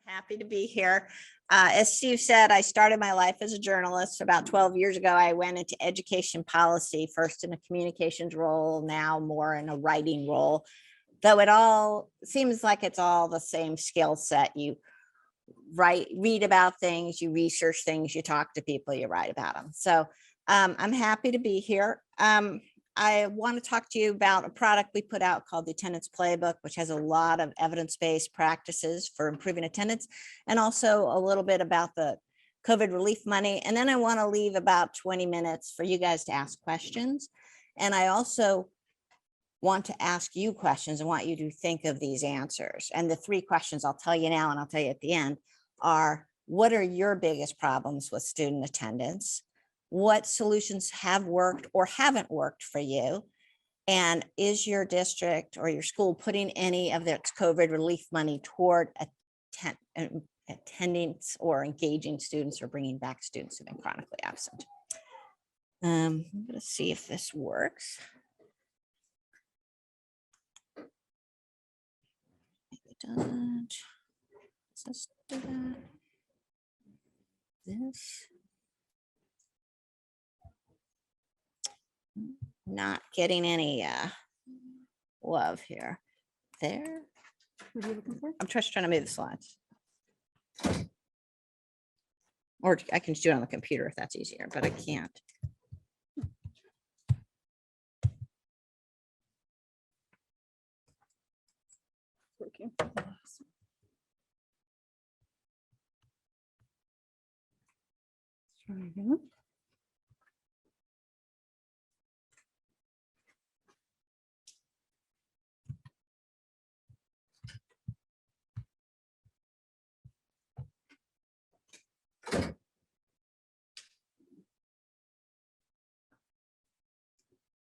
Happy to be here. As Steve said, I started my life as a journalist about 12 years ago. I went into education policy, first in a communications role, now more in a writing role. Though it all seems like it's all the same skill set. You read about things, you research things, you talk to people, you write about them. So I'm happy to be here. I want to talk to you about a product we put out called the Attendance Playbook, which has a lot of evidence-based practices for improving attendance, and also a little bit about the COVID relief money. And then I want to leave about 20 minutes for you guys to ask questions. And I also want to ask you questions and want you to think of these answers. And the three questions I'll tell you now and I'll tell you at the end are, what are your biggest problems with student attendance? What solutions have worked or haven't worked for you? And is your district or your school putting any of its COVID relief money toward attendance or engaging students or bringing back students who've been chronically absent? I'm going to see if this works. Maybe it doesn't. Let's do that. This. Not getting any love here. There. What are you looking for? I'm just trying to move the slides. Or I can just do it on the computer if that's easier, but I can't. Working. Try again.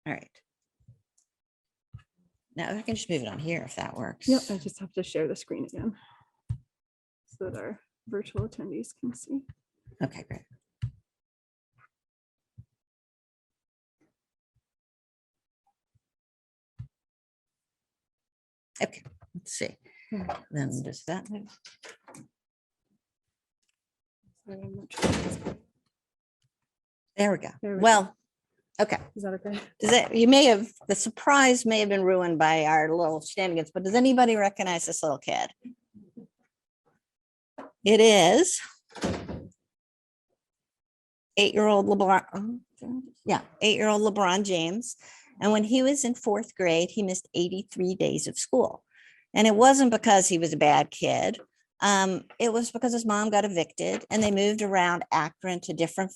All right. Now I can just move it on here if that works. Yep, I just have to share the screen again so that our virtual attendees can see. Okay, great. Okay, let's see. Then does that move? There we go. There we Well, okay. Is that okay? Does it, you may have, the surprise may have been ruined by our little shenanigans, but does anybody recognize this little kid? It is 8-year-old LeBron. Yeah, 8-year-old LeBron James. And when he was in 4th grade, he missed 83 days of school. And it wasn't because he was a bad kid. It was because his mom got evicted and they moved around Akron to different,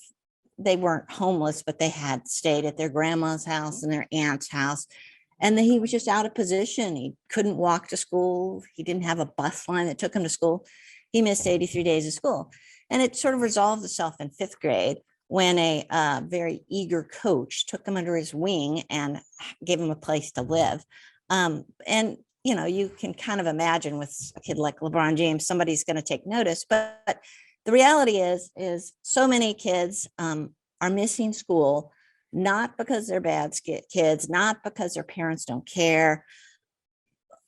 they weren't homeless, but they had stayed at their grandma's house and their aunt's house. And then he was just out of position. He couldn't walk to school. He didn't have a bus line that took him to school. He missed 83 days of school. And it sort of resolved itself in 5th grade when a very eager coach took him under his wing and gave him a place to live. And, you know, you can kind of imagine with a kid like LeBron James, somebody's going to take notice. But the reality is so many kids are missing school, not because they're bad kids, not because their parents don't care.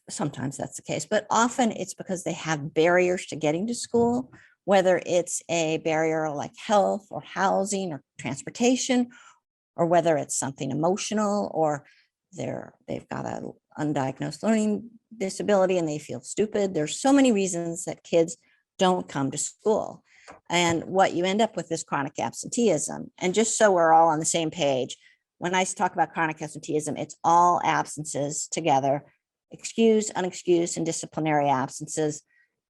Sometimes that's the case, but often it's because they have barriers to getting to school, whether it's a barrier like health or housing or transportation, or whether it's something emotional, or they've got an undiagnosed learning disability and they feel stupid. There's so many reasons that kids don't come to school. And what you end up with is chronic absenteeism. And just so we're all on the same page, when I talk about chronic absenteeism, it's all absences together, excused, unexcused, and disciplinary absences.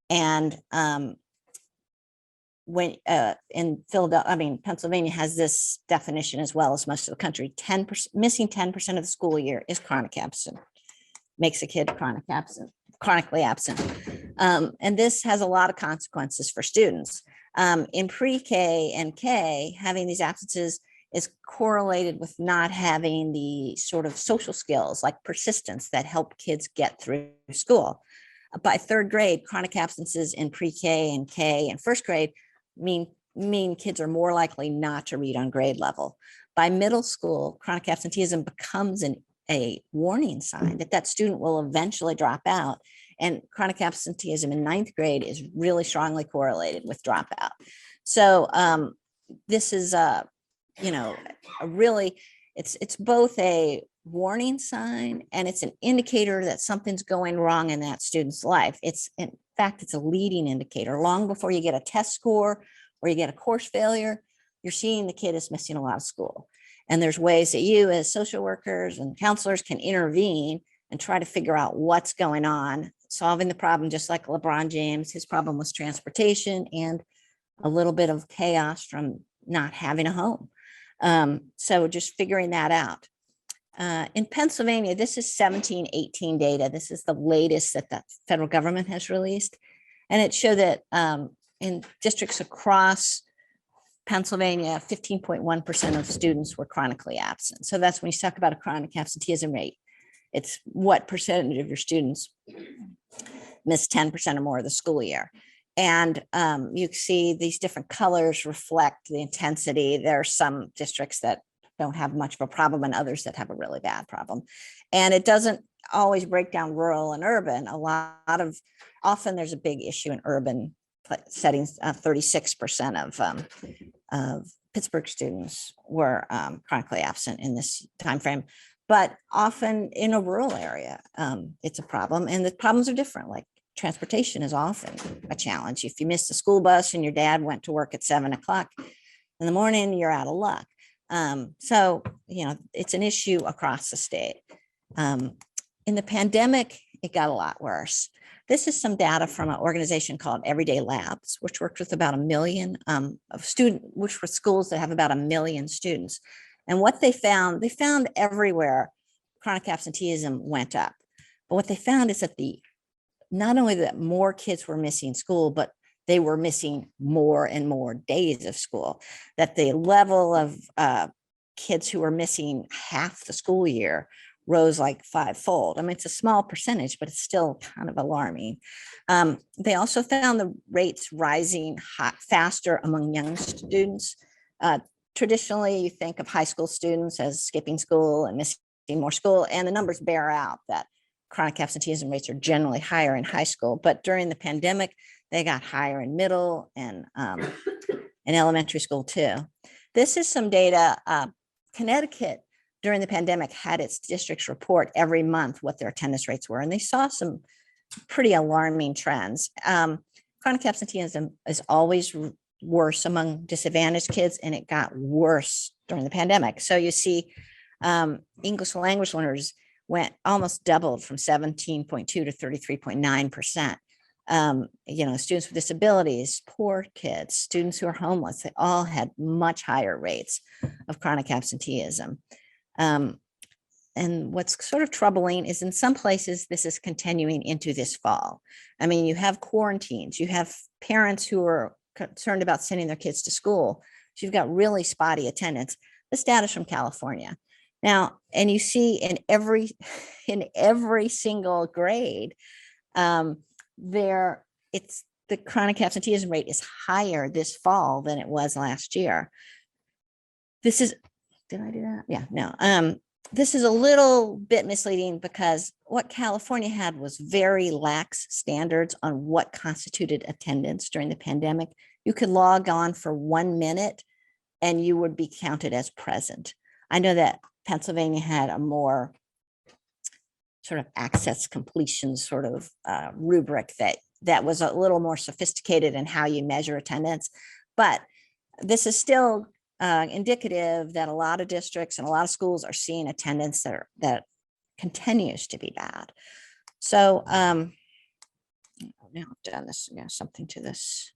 And when in Philadelphia, Pennsylvania has this definition as well as most of the country. 10% missing 10% of the school year is chronic absent, makes a kid chronically absent. And this has a lot of consequences for students. In pre-K and K, having these absences is correlated with not having the sort of social skills like persistence that help kids get through school. By 3rd grade, chronic absences in pre-K and K and 1st grade mean kids are more likely not to read on grade level. By middle school, chronic absenteeism becomes an a warning sign that that student will eventually drop out. And chronic absenteeism in ninth grade is really strongly correlated with dropout. So this is a really, it's both a warning sign and it's an indicator that something's going wrong in that student's life. It's, in fact, it's a leading indicator. Long before you get a test score or you get a course failure, you're seeing the kid is missing a lot of school. And there's ways that you as social workers and counselors can intervene and try to figure out what's going on, solving the problem, just like LeBron James. His problem was transportation and a little bit of chaos from not having a home. So just figuring that out. In Pennsylvania, this is 17-18 data. This is the latest that the federal government has released. And it showed that in districts across Pennsylvania, 15.1% of students were chronically absent. So that's when you talk about a chronic absenteeism rate. It's what percentage of your students miss 10% or more of the school year. And you see these different colors reflect the intensity. There are some districts that don't have much of a problem and others that have a really bad problem. And it doesn't always break down rural and urban. Often there's a big issue in urban settings. 36% of Pittsburgh students were chronically absent in this timeframe. But often in a rural area, it's a problem. And the problems are different. Like transportation is often a challenge. If you missed the school bus and your dad went to work at 7 o'clock in the morning, you're out of luck. So, it's an issue across the state. In the pandemic, it got a lot worse. This is some data from an organization called Everyday Labs, which worked with about 1 million which were schools that have about 1 million students. And what they found everywhere chronic absenteeism went up. But what they found is that not only that more kids were missing school, but they were missing more and more days of school, that the level of kids who were missing half the school year rose like 5-fold. I mean, it's a small percentage, but it's still kind of alarming. They also found the rates rising faster among young students. Traditionally, you think of high school students as skipping school and missing more school, and the numbers bear out that chronic absenteeism rates are generally higher in high school. But during the pandemic, they got higher in middle and in elementary school too. This is some data. Connecticut during the pandemic had its districts report every month what their attendance rates were, and they saw some pretty alarming trends. Chronic absenteeism is always worse among disadvantaged kids, and it got worse during the pandemic. So you see English language learners almost doubled from 17.2 to 33.9%. Students with disabilities, poor kids, students who are homeless, they all had much higher rates of chronic absenteeism. And what's sort of troubling is in some places, this is continuing into this fall. I mean, you have quarantines, you have parents who are concerned about sending their kids to school. So you've got really spotty attendance. This data is from California. Now, and you see in every single grade, the chronic absenteeism rate is higher this fall than it was last year. Did I do that? Yeah, no. This is a little bit misleading because what California had was very lax standards on what constituted attendance during the pandemic. You could log on for 1 minute and you would be counted as present. I know that Pennsylvania had a more sort of access completion sort of rubric that was a little more sophisticated in how you measure attendance. But this is still indicative that a lot of districts and a lot of schools are seeing attendance that continues to be bad. So now I've done this, something to this.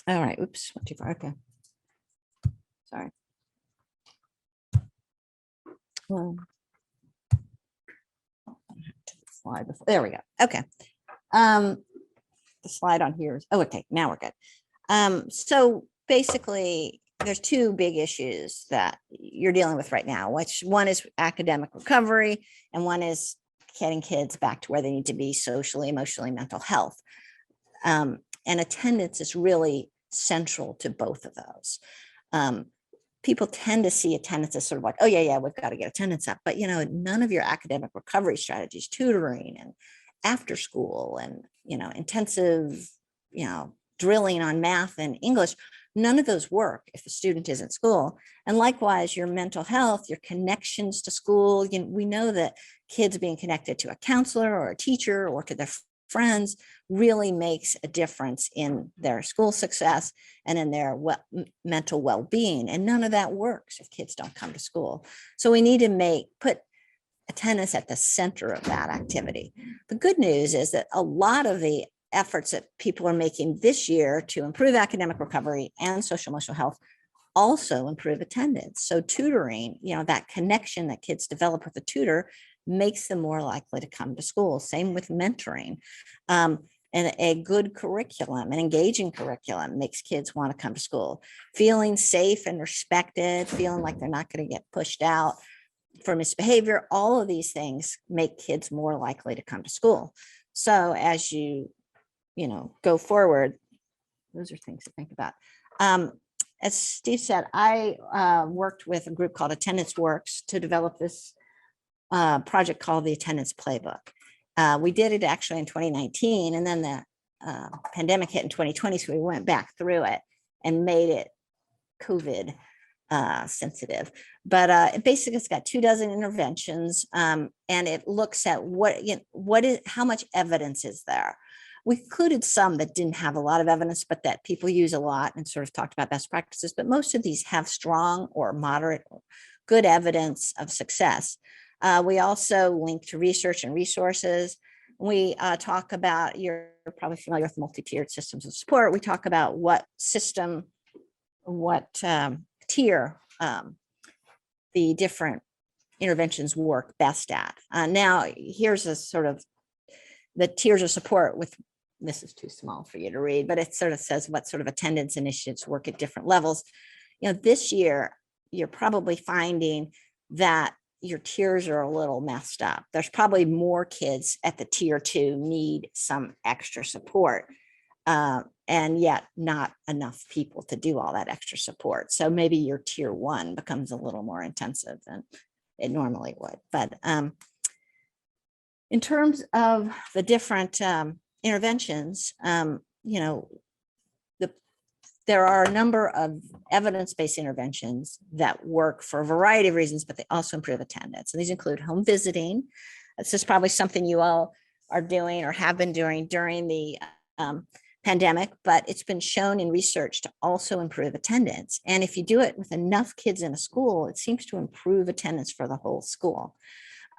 All right, oops, went too far, okay. Sorry. Well, slide before. There we go. Okay. The slide on here is, okay, now we're good. So basically, there's two big issues that you're dealing with right now, which one is academic recovery, and one is getting kids back to where they need to be socially, emotionally, mental health. And attendance is really central to both of those. people tend to see attendance as sort of like, oh yeah, we've got to get attendance up. But, none of your academic recovery strategies, tutoring and after school and, intensive, drilling on math and English, none of those work if the student is in school. And likewise, your mental health, your connections to school, we know that kids being connected to a counselor or a teacher or to their friends really makes a difference in their school success and in their mental well-being. And none of that works if kids don't come to school. So we need to put attendance at the center of that activity. The good news is that a lot of the efforts that people are making this year to improve academic recovery and social emotional health also improve attendance. So tutoring, that connection that kids develop with a tutor makes them more likely to come to school. Same with mentoring. And a good curriculum, an engaging curriculum makes kids want to come to school. Feeling safe and respected, feeling like they're not going to get pushed out for misbehavior, all of these things make kids more likely to come to school. So as you go forward, those are things to think about. As Steve said, I worked with a group called Attendance Works to develop this project called the Attendance Playbook. We did it actually in 2019, and then the pandemic hit in 2020, so we went back through it and made it COVID sensitive. But basically, it's got 24 interventions, and it looks at how much evidence is there. We included some that didn't have a lot of evidence, but that people use a lot, and sort of talked about best practices. But most of these have strong or moderate or good evidence of success. We also link to research and resources. We talk about, you're probably familiar with multi-tiered systems of support. We talk about what tier the different interventions work best at. Now, here's a sort of the tiers of support with, this is too small for you to read, but it sort of says what sort of attendance initiatives work at different levels. This year, you're probably finding that your tiers are a little messed up. There's probably more kids at the tier 2 need some extra support, and yet not enough people to do all that extra support. So maybe your tier 1 becomes a little more intensive than it normally would. But in terms of the different interventions, there are a number of evidence-based interventions that work for a variety of reasons, but they also improve attendance. And these include home visiting. This is probably something you all are doing or have been doing during the pandemic, but it's been shown in research to also improve attendance. And if you do it with enough kids in a school, it seems to improve attendance for the whole school.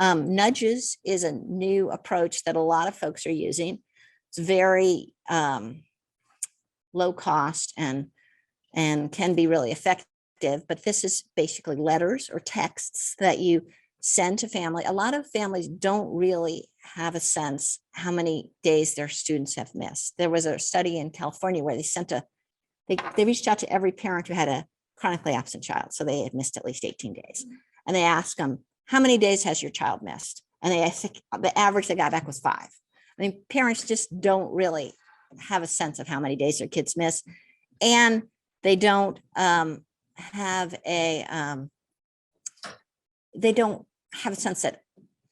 Nudges is a new approach that a lot of folks are using. It's very low cost and can be really effective, but this is basically letters or texts that you send to family. A lot of families don't really have a sense how many days their students have missed. There was a study in California where they reached out to every parent who had a chronically absent child, so they had missed at least 18 days, and they asked them, how many days has your child missed? And the average they got back was 5. I mean, parents just don't really have a sense of how many days their kids miss, and they don't have a sense that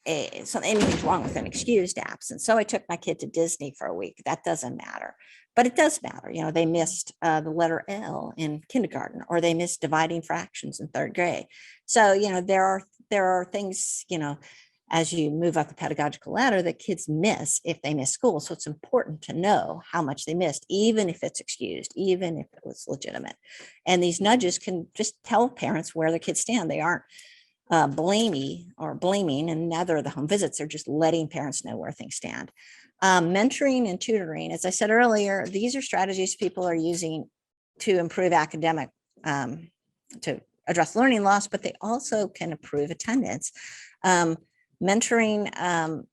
anything's wrong with an excused absence. So I took my kid to Disney for a week. That doesn't matter, but it does matter. They missed the letter L in kindergarten, or they missed dividing fractions in 3rd grade. So there are things as you move up the pedagogical ladder that kids miss if they miss school. So it's important to know how much they missed, even if it's excused, even if it was legitimate. And these nudges can just tell parents where their kids stand. They aren't blaming, and neither are the home visits. They're just letting parents know where things stand. Mentoring and tutoring, as I said earlier, these are strategies people are using to improve academic, to address learning loss, but they also can improve attendance. Mentoring,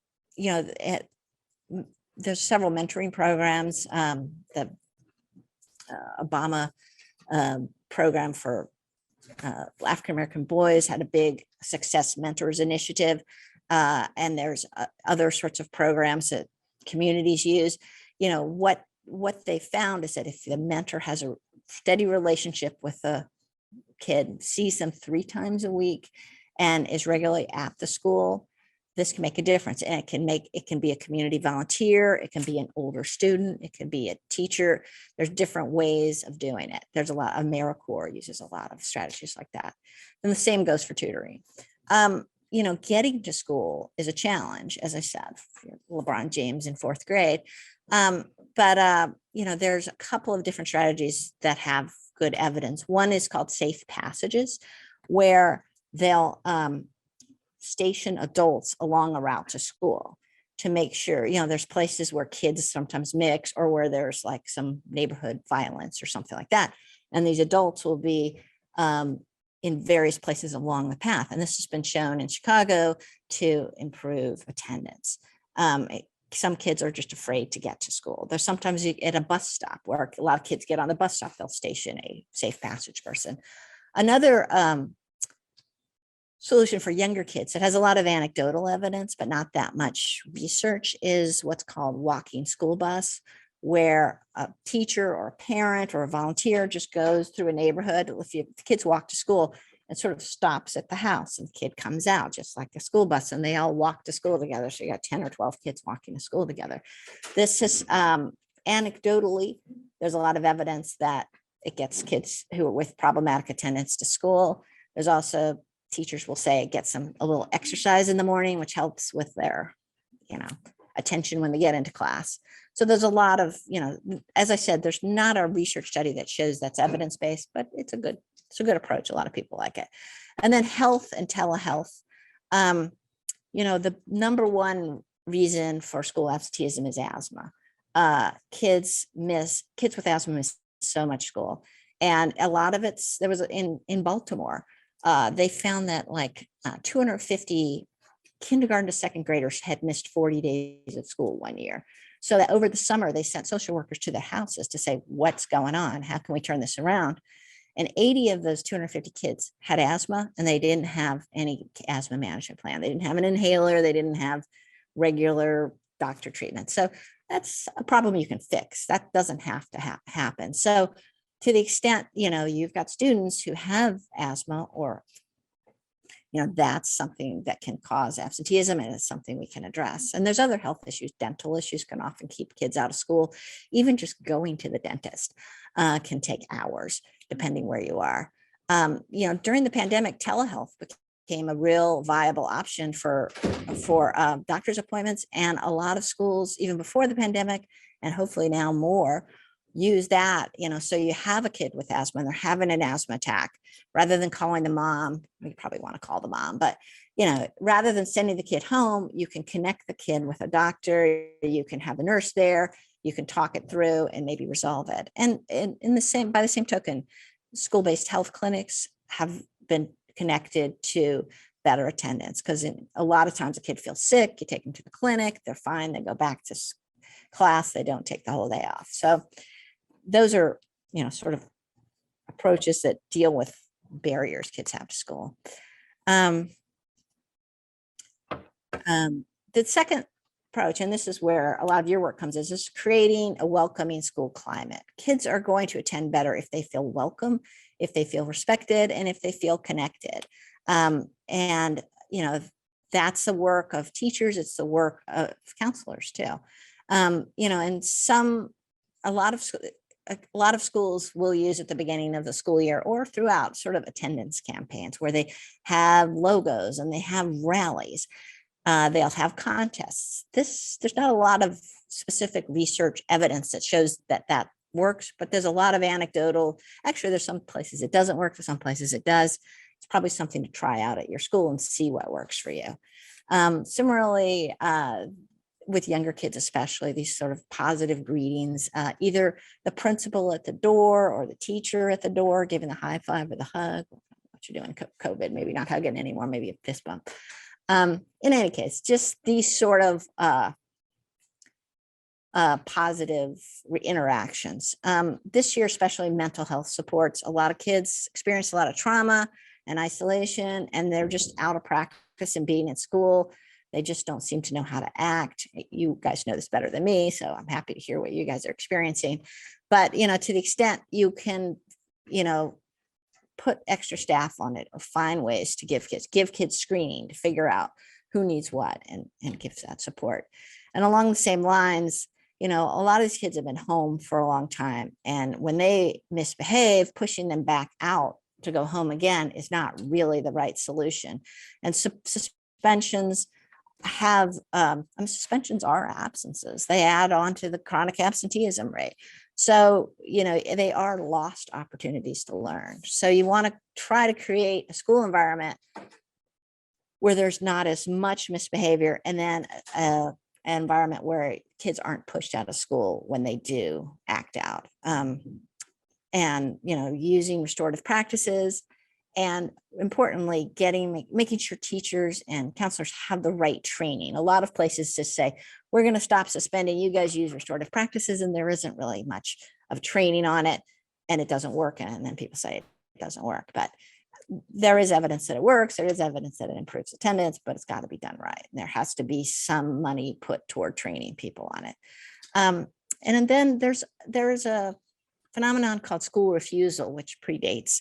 there's several mentoring programs. The Obama program for African-American boys had a big Success Mentors initiative. And there's other sorts of programs that communities use. What they found is that if the mentor has a steady relationship with the kid sees them 3 times a week and is regularly at the school, this can make a difference. And it can be a community volunteer, it can be an older student, it can be a teacher. There's different ways of doing it. There's a lot. AmeriCorps uses a lot of strategies like that. And the same goes for tutoring. Getting to school is a challenge, as I said, for Lebron James in 4th grade. There's a couple of different strategies that have good evidence. One is called safe passages, where they'll station adults along a route to school to make sure, there's places where kids sometimes mix, or where there's like some neighborhood violence or something like that. And these adults will be in various places along the path. And this has been shown in Chicago to improve attendance. Some kids are just afraid to get to school. There's sometimes at a bus stop where a lot of kids get on the bus stop, they'll station a safe passage person. Another solution for younger kids that has a lot of anecdotal evidence, but not that much research, is what's called walking school bus, where a teacher or a parent or a volunteer just goes through a neighborhood. If the kids walk to school, it sort of stops at the house and the kid comes out just like a school bus, and they all walk to school together. So you got 10 or 12 kids walking to school together. This is anecdotally, there's a lot of evidence that it gets kids who are with problematic attendance to school. There's also, teachers will say, it gets them a little exercise in the morning, which helps with their, attention when they get into class. So there's a lot of, as I said, there's not a research study that shows that's evidence-based, but it's a good approach. A lot of people like it. And then health and telehealth. The number one reason for school absenteeism is asthma. Kids with asthma miss so much school. And a lot of there was in Baltimore, they found that 250 kindergarten to 2nd graders had missed 40 days of school one year. So that over the summer, they sent social workers to their houses to say, what's going on? How can we turn this around? And 80 of those 250 kids had asthma, and they didn't have any asthma management plan. They didn't have an inhaler. They didn't have regular doctor treatment. So that's a problem you can fix. That doesn't have to happen. So to the extent, you've got students who have asthma, or that's something that can cause absenteeism, and it's something we can address. And there's other health issues. Dental issues can often keep kids out of school. Even just going to the dentist can take hours, depending where you are. During the pandemic, telehealth became a real viable option for doctor's appointments. And a lot of schools, even before the pandemic, and hopefully now more, use that, so you have a kid with asthma and they're having an asthma attack, rather than calling the mom. You probably want to call the mom, but rather than sending the kid home, you can connect the kid with a doctor. You can have a nurse there. You can talk it through and maybe resolve it. And by the same token, school-based health clinics have been connected to better attendance, because a lot of times a kid feels sick, you take them to the clinic, they're fine, they go back to class, they don't take the whole day off. So those are, sort of approaches that deal with barriers kids have to school. The second approach, and this is where a lot of your work comes, is just creating a welcoming school climate. Kids are going to attend better if they feel welcome, if they feel respected, and if they feel connected. That's the work of teachers. It's the work of counselors too. And a lot of schools will use at the beginning of the school year or throughout sort of attendance campaigns where they have logos and they have rallies. They'll have contests. There's not a lot of specific research evidence that shows that works, but there's a lot of anecdotal. Actually, there's some places it doesn't work, for some places it does. It's probably something to try out at your school and see what works for you. Similarly, with younger kids, especially, these sort of positive greetings, either the principal at the door or the teacher at the door giving the high five or the hug. What you're doing, COVID, maybe not hugging anymore, maybe a fist bump. In any case, just these sort of positive interactions. This year, especially mental health supports. A lot of kids experience a lot of trauma and isolation, and they're just out of practice and being in school. They just don't seem to know how to act. You guys know this better than me, so I'm happy to hear what you guys are experiencing. But, to the extent you can, put extra staff on it or find ways to give kids screening to figure out who needs what and give that support. And along the same lines, a lot of these kids have been home for a long time. And when they misbehave, pushing them back out to go home again is not really the right solution. And suspensions suspensions are absences. They add on to the chronic absenteeism rate. So, they are lost opportunities to learn. So you want to try to create a school environment where there's not as much misbehavior, and then an environment where kids aren't pushed out of school when they do act out. And, using restorative practices, and importantly, making sure teachers and counselors have the right training. A lot of places just say, we're going to stop suspending, you guys use restorative practices, and there isn't really much of training on it, and it doesn't work. And then people say it doesn't work, but there is evidence that it works. There is evidence that it improves attendance, but it's got to be done right. And there has to be some money put toward training people on it. And then there is a phenomenon called school refusal, which predates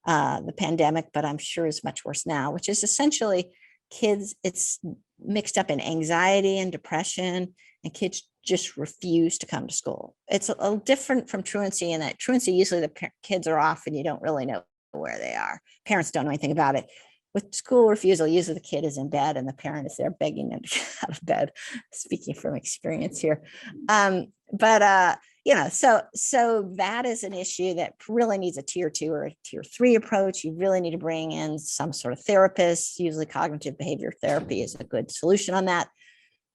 the pandemic, but I'm sure is much worse now, which is essentially kids, it's mixed up in anxiety and depression, and kids just refuse to come to school. It's a little different from truancy in that truancy, usually the kids are off and you don't really know where they are. Parents don't know anything about it. With school refusal, usually the kid is in bed and the parent is there begging them to get out of bed, speaking from experience here. So that is an issue that really needs a tier 2 or a tier 3 approach. You really need to bring in some sort of therapist. Usually cognitive behavior therapy is a good solution on that.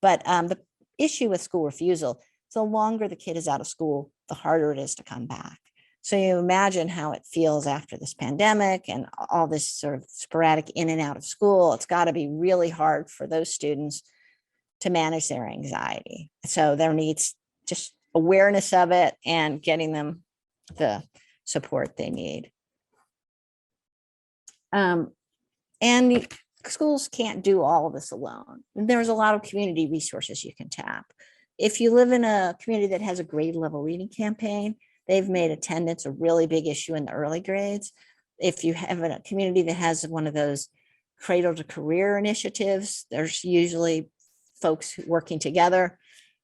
But the issue with school refusal, the longer the kid is out of school, the harder it is to come back. So you imagine how it feels after this pandemic and all this sort of sporadic in and out of school. It's got to be really hard for those students to manage their anxiety. So there needs just awareness of it and getting them the support they need. And schools can't do all of this alone. There's a lot of community resources you can tap. If you live in a community that has a grade level reading campaign, they've made attendance a really big issue in the early grades. If you have a community that has one of those cradle to career initiatives, there's usually folks working together.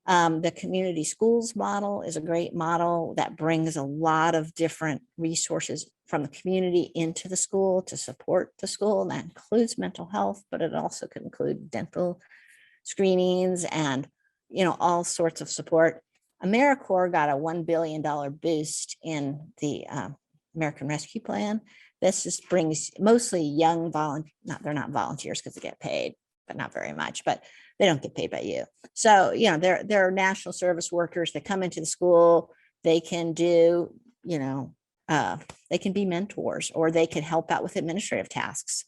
The community schools model is a great model that brings a lot of different resources from the community into the school to support the school. And that includes mental health, but it also could include dental screenings and, all sorts of support. AmeriCorps got a $1 billion boost in the American Rescue Plan. This just brings mostly young they're not volunteers because they get paid, but not very much, but they don't get paid by you. So, they're national service workers that come into the school. They can do, they can be mentors, or they could help out with administrative tasks,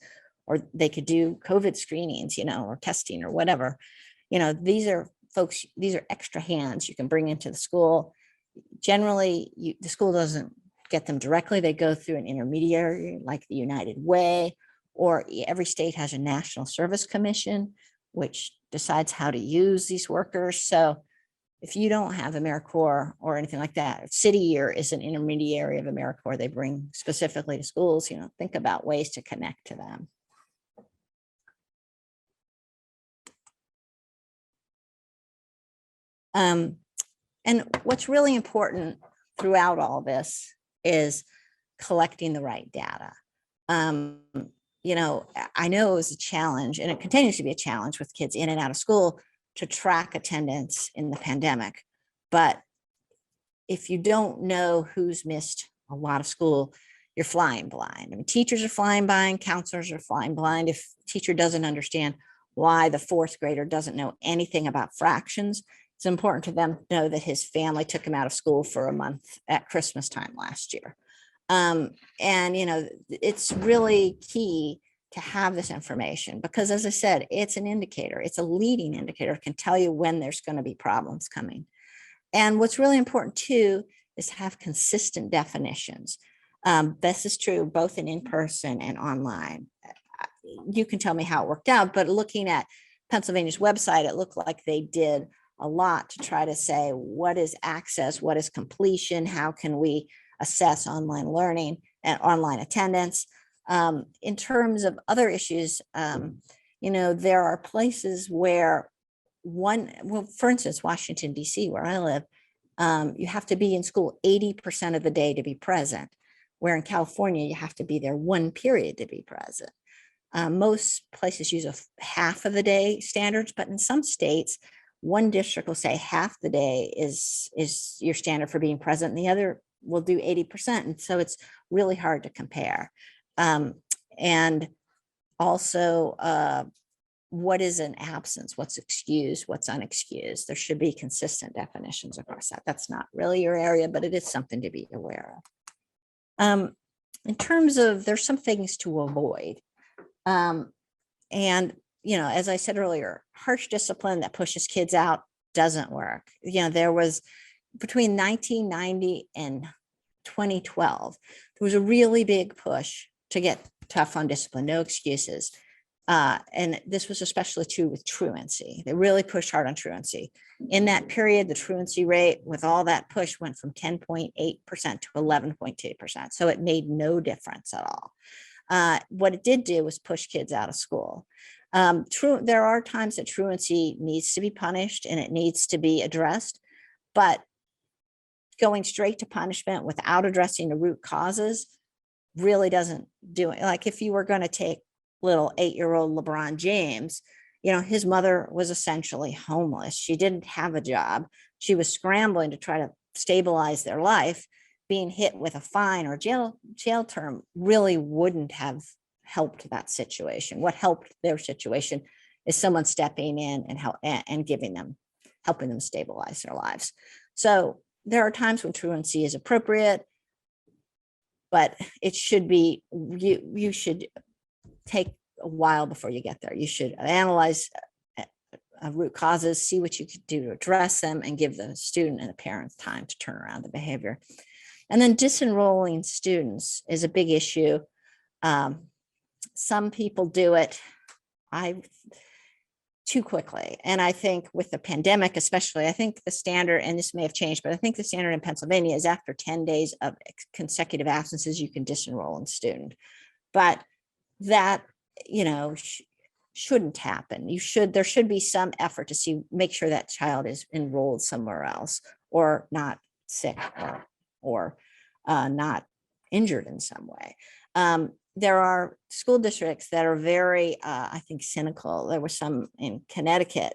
or they could do COVID screenings, or testing or whatever. These are folks, these are extra hands you can bring into the school. Generally, the school doesn't get them directly. They go through an intermediary like the United Way, or every state has a National Service Commission, which decides how to use these workers. So if you don't have AmeriCorps or anything like that, City Year is an intermediary of AmeriCorps. They bring specifically to schools, think about ways to connect to them. And what's really important throughout all this is collecting the right data. I know it was a challenge, and it continues to be a challenge with kids in and out of school to track attendance in the pandemic. But if you don't know who's missed a lot of school, you're flying blind. I mean, teachers are flying blind, counselors are flying blind. If a teacher doesn't understand why the fourth grader doesn't know anything about fractions, it's important to them to know that his family took him out of school for a month at Christmas time last year. It's really key to have this information because, as I said, it's an indicator. It's a leading indicator. It can tell you when there's going to be problems coming. And what's really important too is to have consistent definitions. This is true both in person and online. You can tell me how it worked out, but looking at Pennsylvania's website, it looked like they did a lot to try to say, what is access? What is completion? How can we assess online learning? and online attendance. In terms of other issues, there are places where for instance, Washington, D.C., where I live, you have to be in school 80% of the day to be present, where in California, you have to be there one period to be present. Most places use a half of the day standards, but in some states, one district will say half the day is your standard for being present, and the other will do 80%. And so it's really hard to compare. And also, what is an absence? What's excused? What's unexcused? There should be consistent definitions across that. That's not really your area, but it is something to be aware of. In terms of, there's some things to avoid. And, as I said earlier, harsh discipline that pushes kids out doesn't work. There was between 1990 and 2012, there was a really big push to get tough on discipline, no excuses. And this was especially true with truancy. They really pushed hard on truancy. In that period, the truancy rate with all that push went from 10.8% to 11.2%. So it made no difference at all. What it did do was push kids out of school. There are times that truancy needs to be punished and it needs to be addressed, but going straight to punishment without addressing the root causes really doesn't do it. Like if you were going to take little 8-year-old Lebron James, his mother was essentially homeless. She didn't have a job. She was scrambling to try to stabilize their life. Being hit with a fine or jail term really wouldn't have helped that situation. What helped their situation is someone stepping in and helping them stabilize their lives. So there are times when truancy is appropriate, but it should be, you should take a while before you get there. You should analyze root causes, see what you could do to address them, and give the student and the parents time to turn around the behavior. And then disenrolling students is a big issue. Some people do it too quickly. And I think with the pandemic, especially, I think the standard, and this may have changed, but I think the standard in Pennsylvania is after 10 days of consecutive absences, you can disenroll a student. But that, shouldn't happen. There should be some effort to make sure that child is enrolled somewhere else or not sick or not injured in some way. There are school districts that are very, I think, cynical. There were some in Connecticut.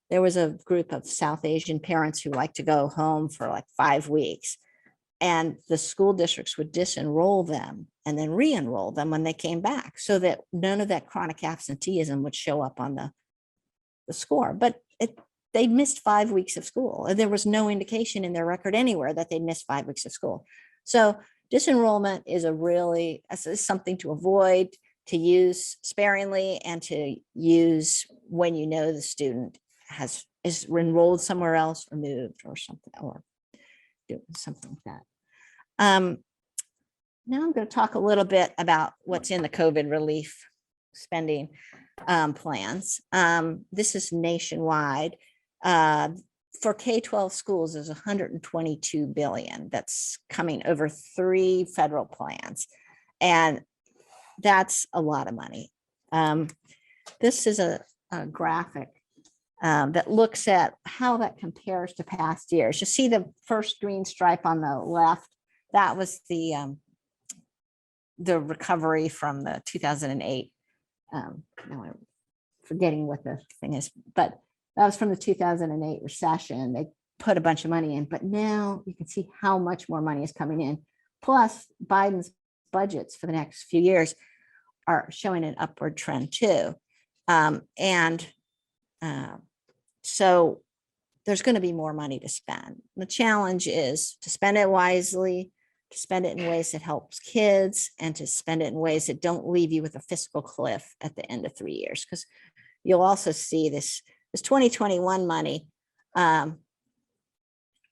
There was a group of South Asian parents who like to go home for like 5 weeks, and the school districts would disenroll them and then re-enroll them when they came back, so that none of that chronic absenteeism would show up on the score. But they missed 5 weeks of school, and there was no indication in their record anywhere that they missed 5 weeks of school. So disenrollment is something to avoid, to use sparingly, and to use when the student is enrolled somewhere else or moved or something, or doing something like that. Now I'm going to talk a little bit about what's in the COVID relief spending plans. This is nationwide. For K-12 schools, there's $122 billion that's coming over 3 federal plans. And that's a lot of money. This is a graphic that looks at how that compares to past years. You see the first green stripe on the left. That was the recovery from the 2008. Now I'm forgetting what the thing is, but that was from the 2008 recession. They put a bunch of money in, but now you can see how much more money is coming in. Plus, Biden's budgets for the next few years are showing an upward trend too. So there's going to be more money to spend. The challenge is to spend it wisely, to spend it in ways that helps kids, and to spend it in ways that don't leave you with a fiscal cliff at the end of 3 years. Because you'll also see this 2021 money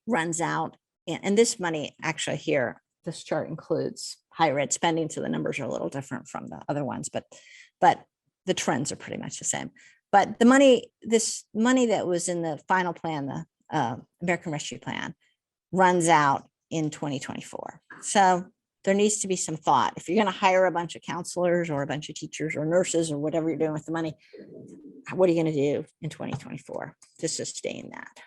runs out. And this money actually here, this chart includes higher ed spending. So the numbers are a little different from the other ones, but the trends are pretty much the same. But this money that was in the final plan, the American Rescue Plan, runs out in 2024. So there needs to be some thought. If you're going to hire a bunch of counselors or a bunch of teachers or nurses or whatever you're doing with the money, what are you going to do in 2024 to sustain that?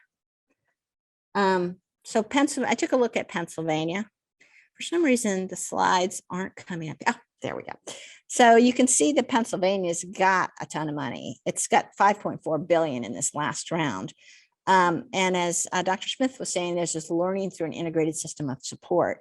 So Pennsylvania, I took a look at Pennsylvania. For some reason, the slides aren't coming up. Oh, there we go. So you can see that Pennsylvania's got a ton of money. It's got 5.4 billion in this last round. And as Dr. Smith was saying, there's this learning through an integrated system of support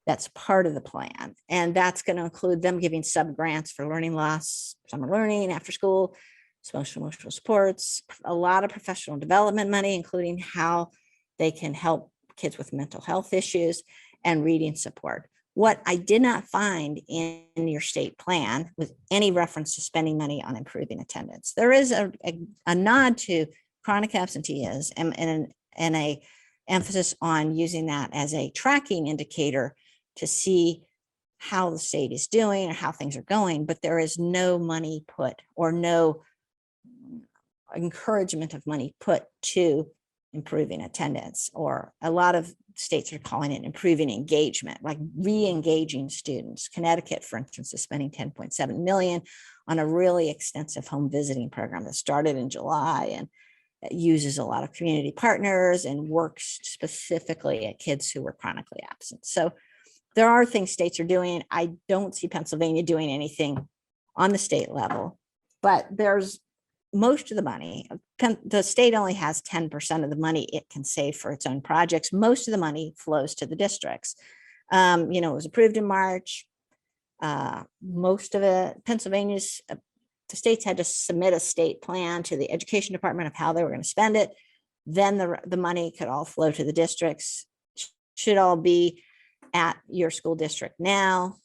that's part of the plan. And that's going to include them giving sub grants for learning loss, summer learning, after school, social emotional supports, a lot of professional development money, including how they can help kids with mental health issues, and reading support. What I did not find in your state plan was any reference to spending money on improving attendance. There is a nod to chronic absenteeism and a emphasis on using that as a tracking indicator to see how the state is doing or how things are going, but there is no money put or no encouragement of money put to improving attendance, or a lot of states are calling it improving engagement, like re-engaging students. Connecticut, for instance, is spending 10.7 million on a really extensive home visiting program that started in July and uses a lot of community partners and works specifically at kids who were chronically absent. So there are things states are doing. I don't see Pennsylvania doing anything on the state level, but there's most of the money. The state only has 10% of the money it can save for its own projects. Most of the money flows to the districts. It was approved in March. Most of it, Pennsylvania's, the states had to submit a state plan to the education department of how they were going to spend it. Then the money could all flow to the districts. Should all be at your school district now.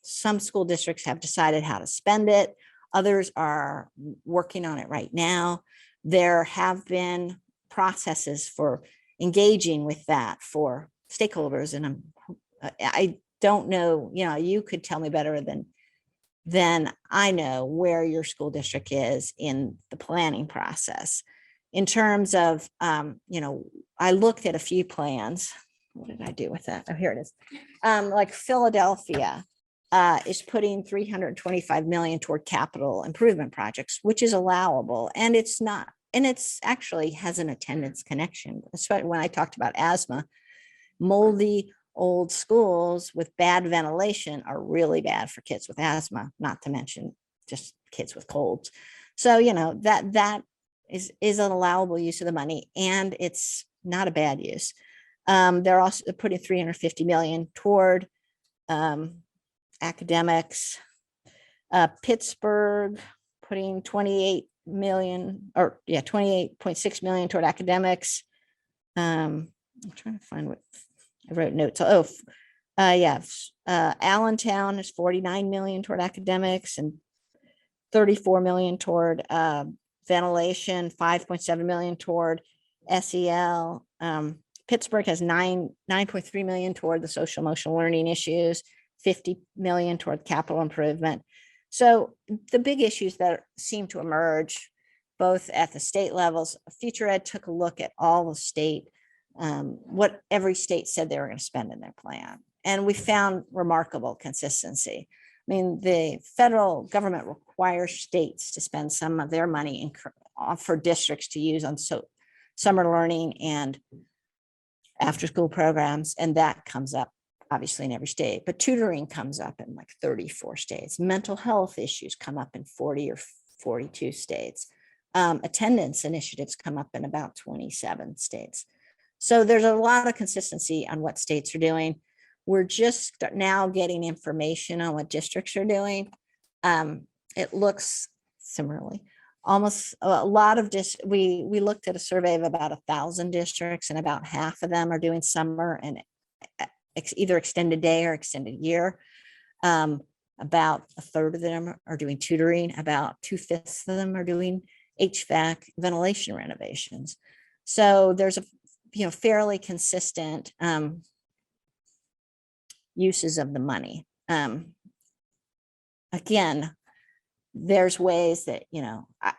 Some school districts have decided how to spend it. Others are working on it right now. There have been processes for engaging with that for stakeholders. And I don't know, you could tell me better than I know where your school district is in the planning process. In terms of, I looked at a few plans. What did I do with that? Oh, here it is. Like Philadelphia is putting 325 million toward capital improvement projects, which is allowable. And it's not, and it's actually has an attendance connection. Especially when I talked about asthma, moldy old schools with bad ventilation are really bad for kids with asthma, not to mention just kids with colds. So, that is an allowable use of the money, and it's not a bad use. They're also putting 350 million toward academics. Pittsburgh putting 28.6 million toward academics. I'm trying to find what I wrote notes. Allentown is 49 million toward academics and 34 million toward ventilation, 5.7 million toward SEL. Pittsburgh has 9.3 million toward the social emotional learning issues, 50 million toward capital improvement. So the big issues that seem to emerge both at the state levels, Future Ed took a look at all the state, what every state said they were going to spend in their plan. And we found remarkable consistency. I mean, the federal government requires states to spend some of their money for districts to use on summer learning and after school programs. And that comes up obviously in every state, but tutoring comes up in like 34 states. Mental health issues come up in 40 or 42 states. Attendance initiatives come up in about 27 states. So there's a lot of consistency on what states are doing. We're just now getting information on what districts are doing. It looks similarly. Almost a lot of we looked at a survey of about 1,000 districts, and about half of them are doing summer and either extended day or extended year. About a third of them are doing tutoring. About 2/5 of them are doing HVAC ventilation renovations. So there's a fairly consistent uses of the money. Again, there's ways that,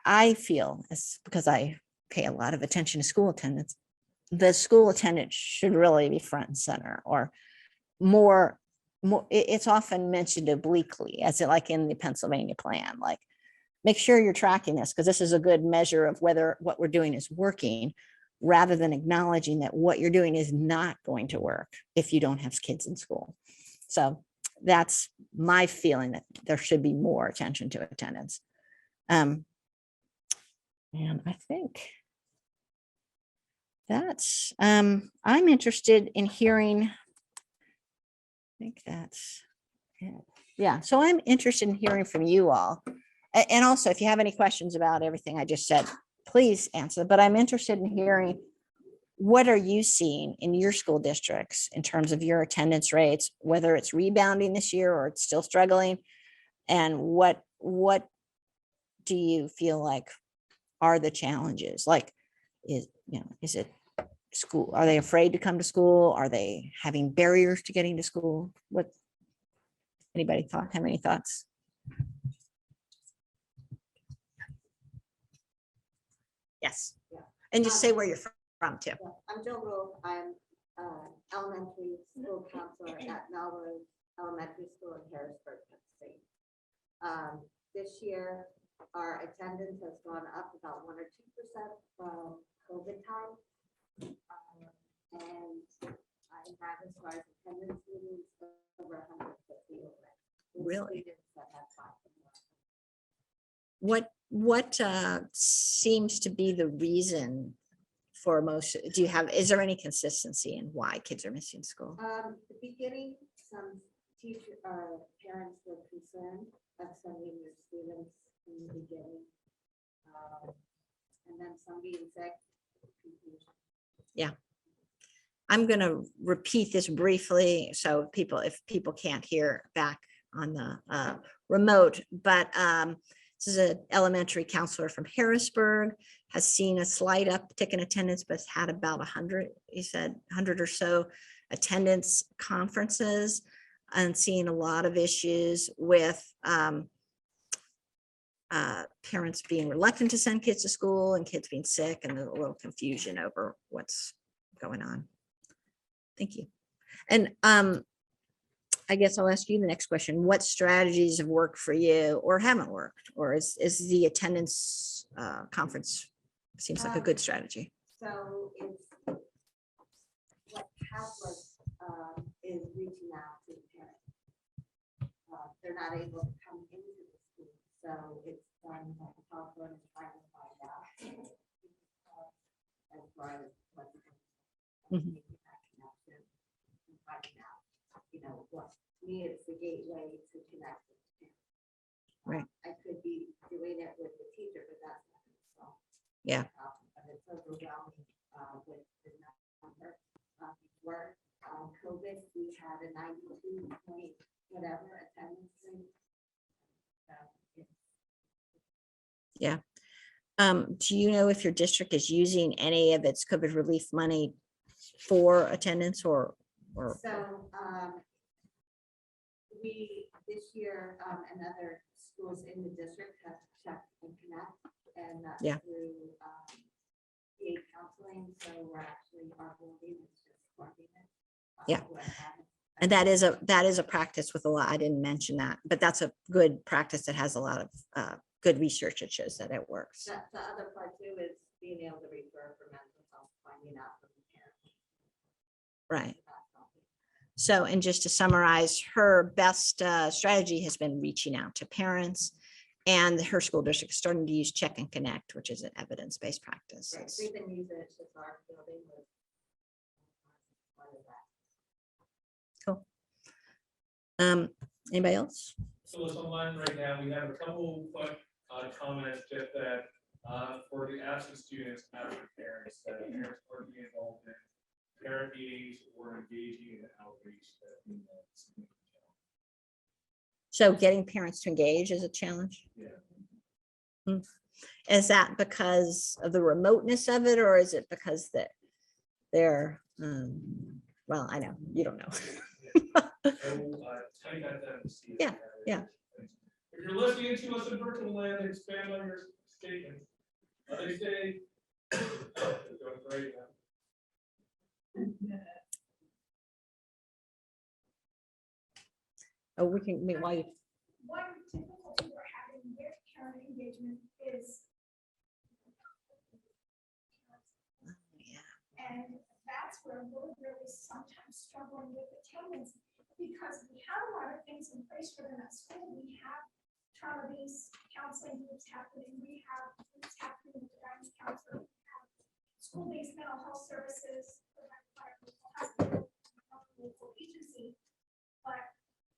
I feel, because I pay a lot of attention to school attendance, the school attendance should really be front and center, or more it's often mentioned obliquely, as it like in the Pennsylvania plan, like make sure you're tracking this because this is a good measure of whether what we're doing is working, rather than acknowledging that what you're doing is not going to work if you don't have kids in school. So that's my feeling, that there should be more attention to attendance. And I think that's, I'm interested in hearing, I think that's it. Yeah, so I'm interested in hearing from you all. And also, if you have any questions about everything I just said, please answer. But I'm interested in hearing, what are you seeing in your school districts in terms of your attendance rates, whether it's rebounding this year or it's still struggling? And what do you feel like are the challenges? Like, is it school? Are they afraid to come to school? Are they having barriers to getting to school? What, anybody have any thoughts? Yes. Yeah. And just say where you're from too. Yeah, I'm Jill Rule. I'm elementary school counselor at Melrose Elementary School in Harrisburg, Pennsylvania. This year, our attendance has gone up about 1 or 2% from COVID time. And I have, as far as attendance meetings, over 150 already. Really? Students that have taught them. What seems to be the reason for most? Is there any consistency in why kids are missing school? The beginning, some parents were concerned of sending their students in the beginning. And then some being sick. Confusion. Yeah. I'm going to repeat this briefly, so if people can't hear back on the remote, but this is an elementary counselor from Harrisburg, has seen a slight uptick in attendance, but has had about 100, he said 100 or so attendance conferences, and seeing a lot of issues with parents being reluctant to send kids to school and kids being sick, and a little confusion over what's going on. Thank you. And I guess I'll ask you the next question. What strategies have worked for you or haven't worked? Or is the attendance conference seems like a good strategy? So it's what Catholic is reaching out to the parents. They're not able to come into the school, so it's done like a telephone and trying to find out as far as what the Mhm. finding out, what to me it's the gateway to connect with the parents. Right. I could be doing it with the teacher, but that's not going to solve. Yeah. But it's overwhelming with the number. Before COVID, we had a 92 point whatever attendance rate. Yeah. Do you know if your district is using any of its COVID relief money for attendance or? So we this year and other schools in the district have checked and connect, and that's Yeah. through PA counseling. So we're actually our building is just coordinated. Yeah. And that is a practice with a lot. I didn't mention that, but that's a good practice that has a lot of good research that shows that it works. The other part too is being able to refer for mental health, finding out from the parents. Right. So, and just to summarize, her best strategy has been reaching out to parents, and her school district is starting to use Check and Connect, which is an evidence-based practice. Right. We've been using it with our building with part of that. Cool. Anybody else? So it's online right now. We have a couple quick comments just that for the absent students, absent parents, that parents are being involved in parent meetings or engaging in outreach. So getting parents to engage is a challenge. Yeah. Is that because of the remoteness of it, or is it because that they're, well, I know, you don't know. Yeah, yeah. If you're listening to us in virtual land, expand on your statement. They say, going great now. Oh, we can meet while you. One difficulty we're having with parent engagement is, and that's where we're really sometimes struggling with attendance, because we have a lot of things in place for them at school. We have trauma-based counseling groups happening, we have groups happening with the guidance counselor, we have school-based mental health services, provided by our local hospital, local agency, but,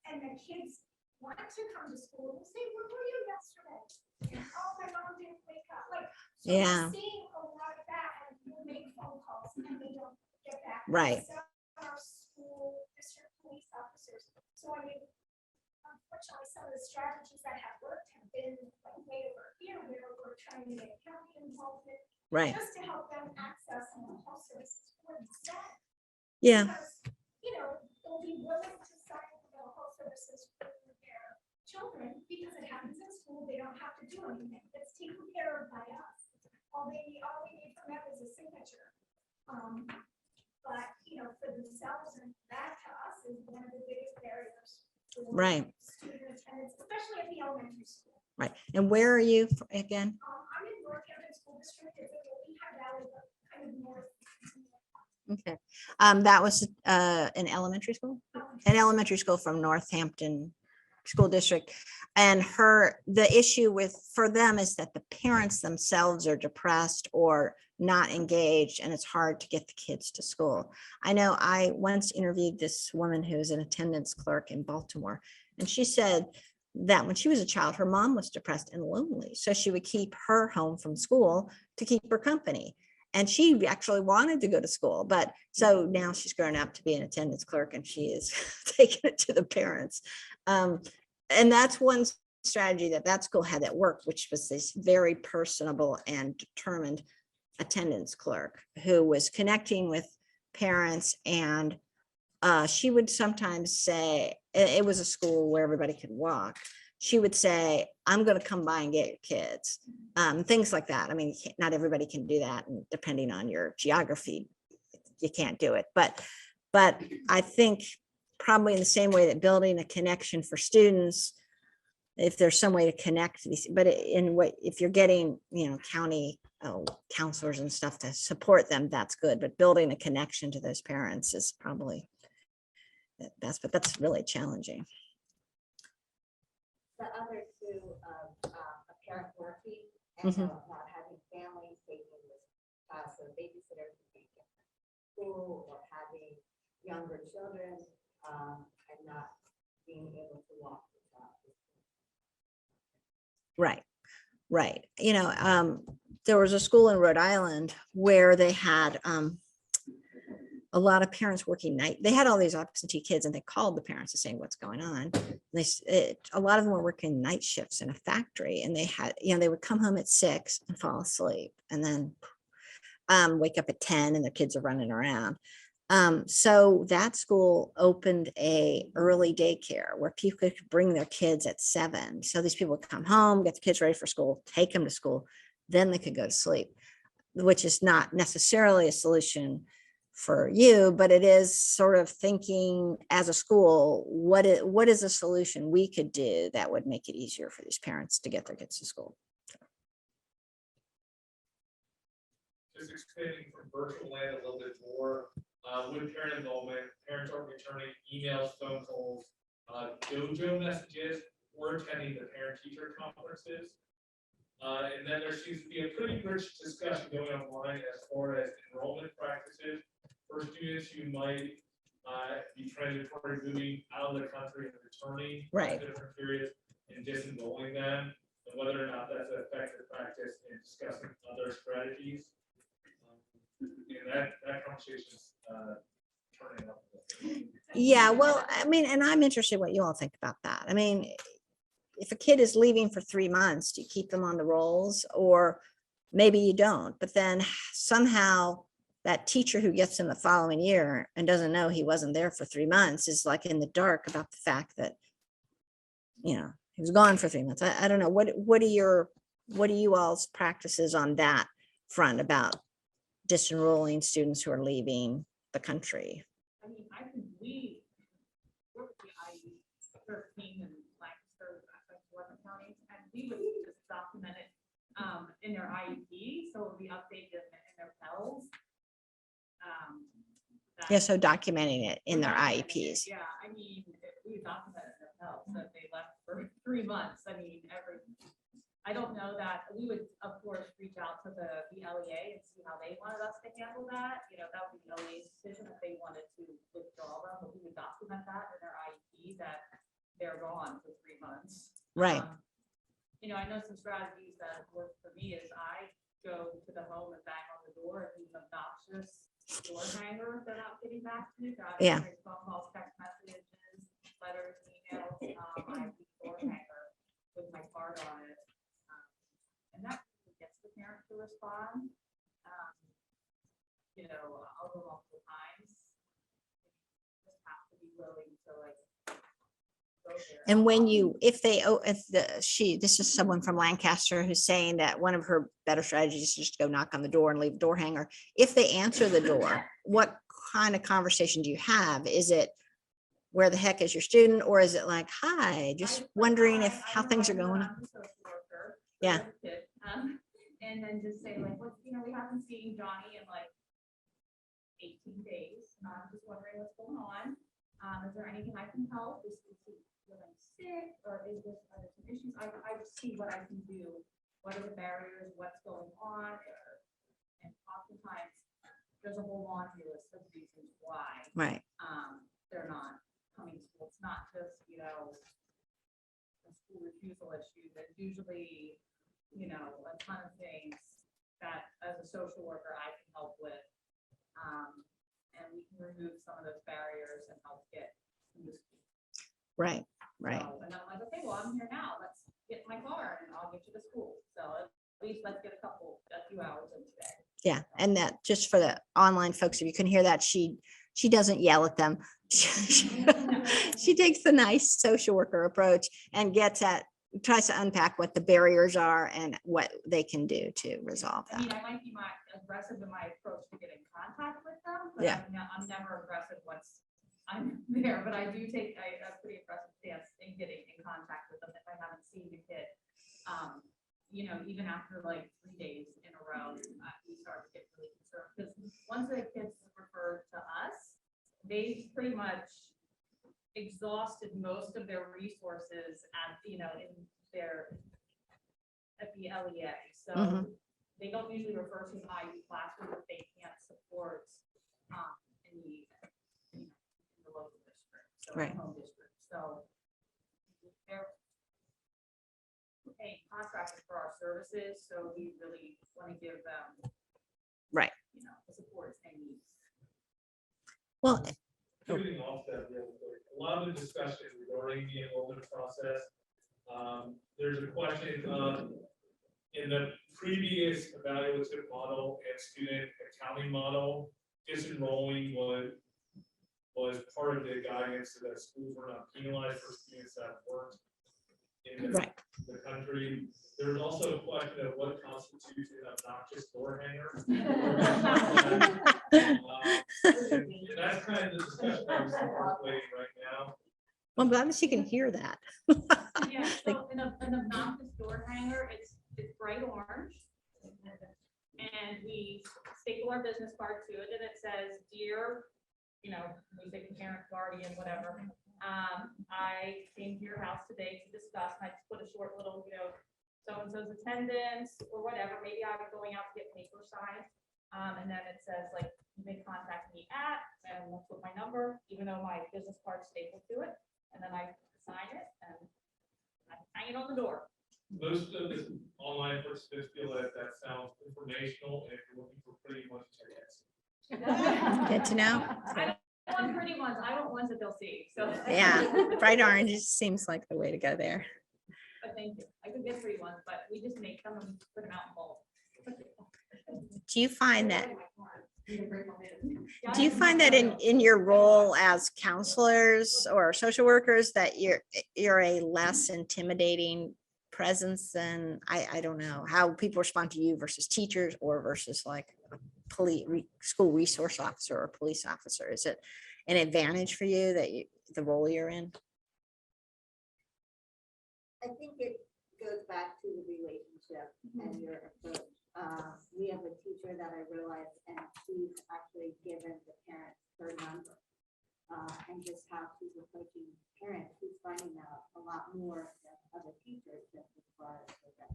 and the kids want to come to school and say, where were you yesterday? And, oh, my mom didn't wake up. Like, so Yeah. we're seeing a lot of that, and we'll make phone calls and they don't get back. Right. Some of our school district police officers. So I mean, unfortunately, some of the strategies that have worked have been like way over here, where we're trying to get county involvement. Right. Just to help them access mental health services for themselves. Yeah. Because, you know, they'll be willing to sign mental health services for their children because it happens in school. They don't have to do anything. It's taken care of by us. All we need from them is a signature. But, you know, for themselves, and that to us is one of the biggest barriers. For Right. student attendance, especially at the elementary school. Right. And where are you again? I'm in Northampton School District. It's in the Lehigh Valley, but kind of north. Okay. That was an elementary school? An elementary school from Northampton School District. And the issue for them is that the parents themselves are depressed or not engaged, and it's hard to get the kids to school. I know I once interviewed this woman who's an attendance clerk in Baltimore, and she said that when she was a child, her mom was depressed and lonely. So she would keep her home from school to keep her company. And she actually wanted to go to school, but so now she's grown up to be an attendance clerk, and she is taking it to the parents. And that's one strategy that school had that worked, which was this very personable and determined attendance clerk who was connecting with parents. And she would sometimes say, it was a school where everybody could walk. She would say, I'm going to come by and get your kids. Things like that. I mean, not everybody can do that. And depending on your geography, you can't do it. But I think probably in the same way that building a connection for students, if there's some way to connect these, but if you're getting, county counselors and stuff to support them, that's good. But building a connection to those parents is probably the best, but that's really challenging. The other two of a parent working and not having families taking this child, so babysitter can take it to school, or having younger children and not being able to walk the child. Right. There was a school in Rhode Island where they had a lot of parents working night. They had all these absentee kids, and they called the parents to say what's going on. A lot of them were working night shifts in a factory, and they had, they would come home at 6 and fall asleep, and then wake up at 10, and their kids are running around. So that school opened a early daycare where people could bring their kids at 7. So these people would come home, get the kids ready for school, take them to school, then they could go to sleep, which is not necessarily a solution for you, but it is sort of thinking as a school, what is a solution we could do that would make it easier for these parents to get their kids to school? Just expanding from virtual land a little bit more, with parent involvement, parents are returning emails, phone calls, dojo messages, or attending the parent-teacher conferences. And then there seems to be a pretty rich discussion going online as far as enrollment practices for students who might be transitory, moving out of the country and returning at different periods and disenrolling them, and whether or not that's an effective practice in discussing other strategies. And that conversation is turning up. Yeah, well, I mean, and I'm interested in what you all think about that. I mean, if a kid is leaving for 3 months, do you keep them on the rolls, or maybe you don't, but then somehow that teacher who gets him the following year and doesn't know he wasn't there for 3 months is like in the dark about the fact that, he was gone for 3 months. I don't know. What are you all's practices on that front about disenrolling students who are leaving the country? I mean, I think we work with the IU for we would just document it in their IEP, so it would be updated in their PELs. Yeah, so documenting it in their documenting it. IEPs. Yeah, I mean, we would document it in their PELs, so if they left for 3 months, I mean, I don't know that, we would, of course, reach out to the LEA and see how they wanted us to handle that. You know, that would be the LEA's decision if they wanted to withdraw them, but we would document that in their IEP that they're gone for 3 months. Right. You know, I know some strategies that work for me is I go to the home and bang on the door and leave an obnoxious door hanger if they're not getting back to me. Yeah. Phone calls, text messages, letters, emails, I leave door hanger with my card on it. And that gets the parent to respond. You know, over multiple times. You just have to be willing to like go there. And when you, if this is someone from Lancaster who's saying that one of her better strategies is just go knock on the door and leave a door hanger. If they answer the door, what kind of conversation do you have? Is it, where the heck is your student? Or is it like, hi, just wondering if how things are going? Yeah. And then just say like, what, you know, we haven't seen Johnny in like 18 days. I'm just wondering what's going on. Is there anything I can help? Is he feeling sick, or is there some issues? I just see what I can do. What are the barriers? What's going on? And oftentimes there's a whole laundry list of reasons why Right. they're not coming to school. It's not just, you know, a school refusal issue. There's usually, you know, a ton of things that as a social worker I can help with. And we can remove some of those barriers and help get them to school. Right. Right. So, and I'm like, okay, well, I'm here now. Let's get my car and I'll get you to school. So at least let's get a few hours in today. Yeah. And that, just for the online folks, if you can hear that, she doesn't yell at them. She takes the nice social worker approach and tries to unpack what the barriers are and what they can do to resolve I mean, that. I might be aggressive in my approach to get in contact with them, but Yeah. I'm never aggressive once I'm there, but I do take a pretty aggressive stance in getting in contact with them if I haven't seen the kid. You know, even after like 3 days in a row, we start to get really concerned because once the kid's referred to us, they pretty much exhausted most of their resources at, you know, at the LEA. So they don't usually refer to an IU classroom if they can't support in the local district, so Right. home district. So they're paying contracted for our services, so we really want to give them, Right. you know, the support they need. Well, Pivoting off that real quick, a lot of the discussion regarding the enrollment process. There's a question in the previous evaluative model and student accounting model, disenrolling was part of the guidance so that schools were not penalized for students that weren't in right. the country. There's also a question of what constitutes an obnoxious door hanger. And that's kind of the discussion that we're circulating right now. Well, I'm glad that she can hear that. Yeah, so an obnoxious door hanger, it's bright orange. And we staple our business card to it and it says, dear, you know, we say parent, guardian, whatever. I came to your house today to discuss, and I just put a short little, you know, so-and-so's attendance or whatever. Maybe I was going out to get paper signed. And then it says like, you may contact me at, and let's put my number, even though my business card's stapled to it. And then I sign it and I hang it on the door. Most of the online participants feel that that sounds informational, and if you're looking for pretty much tickets. Good to know. I don't want pretty ones. I want ones that they'll see. So Yeah, bright orange seems like the way to go there. But thank you. I could get pretty ones, but we just make them and put them out in bulk. Do you find that in your role as counselors or social workers that you're a less intimidating presence than, I don't know, how people respond to you versus teachers or versus like a school resource officer or police officer? Is it an advantage for you that the role you're in? I think it goes back to the relationship and your approach. We have a teacher that I realized, and she's actually given the parents her number. And just how she's approaching parents, she's finding out a lot more than other teachers that require that.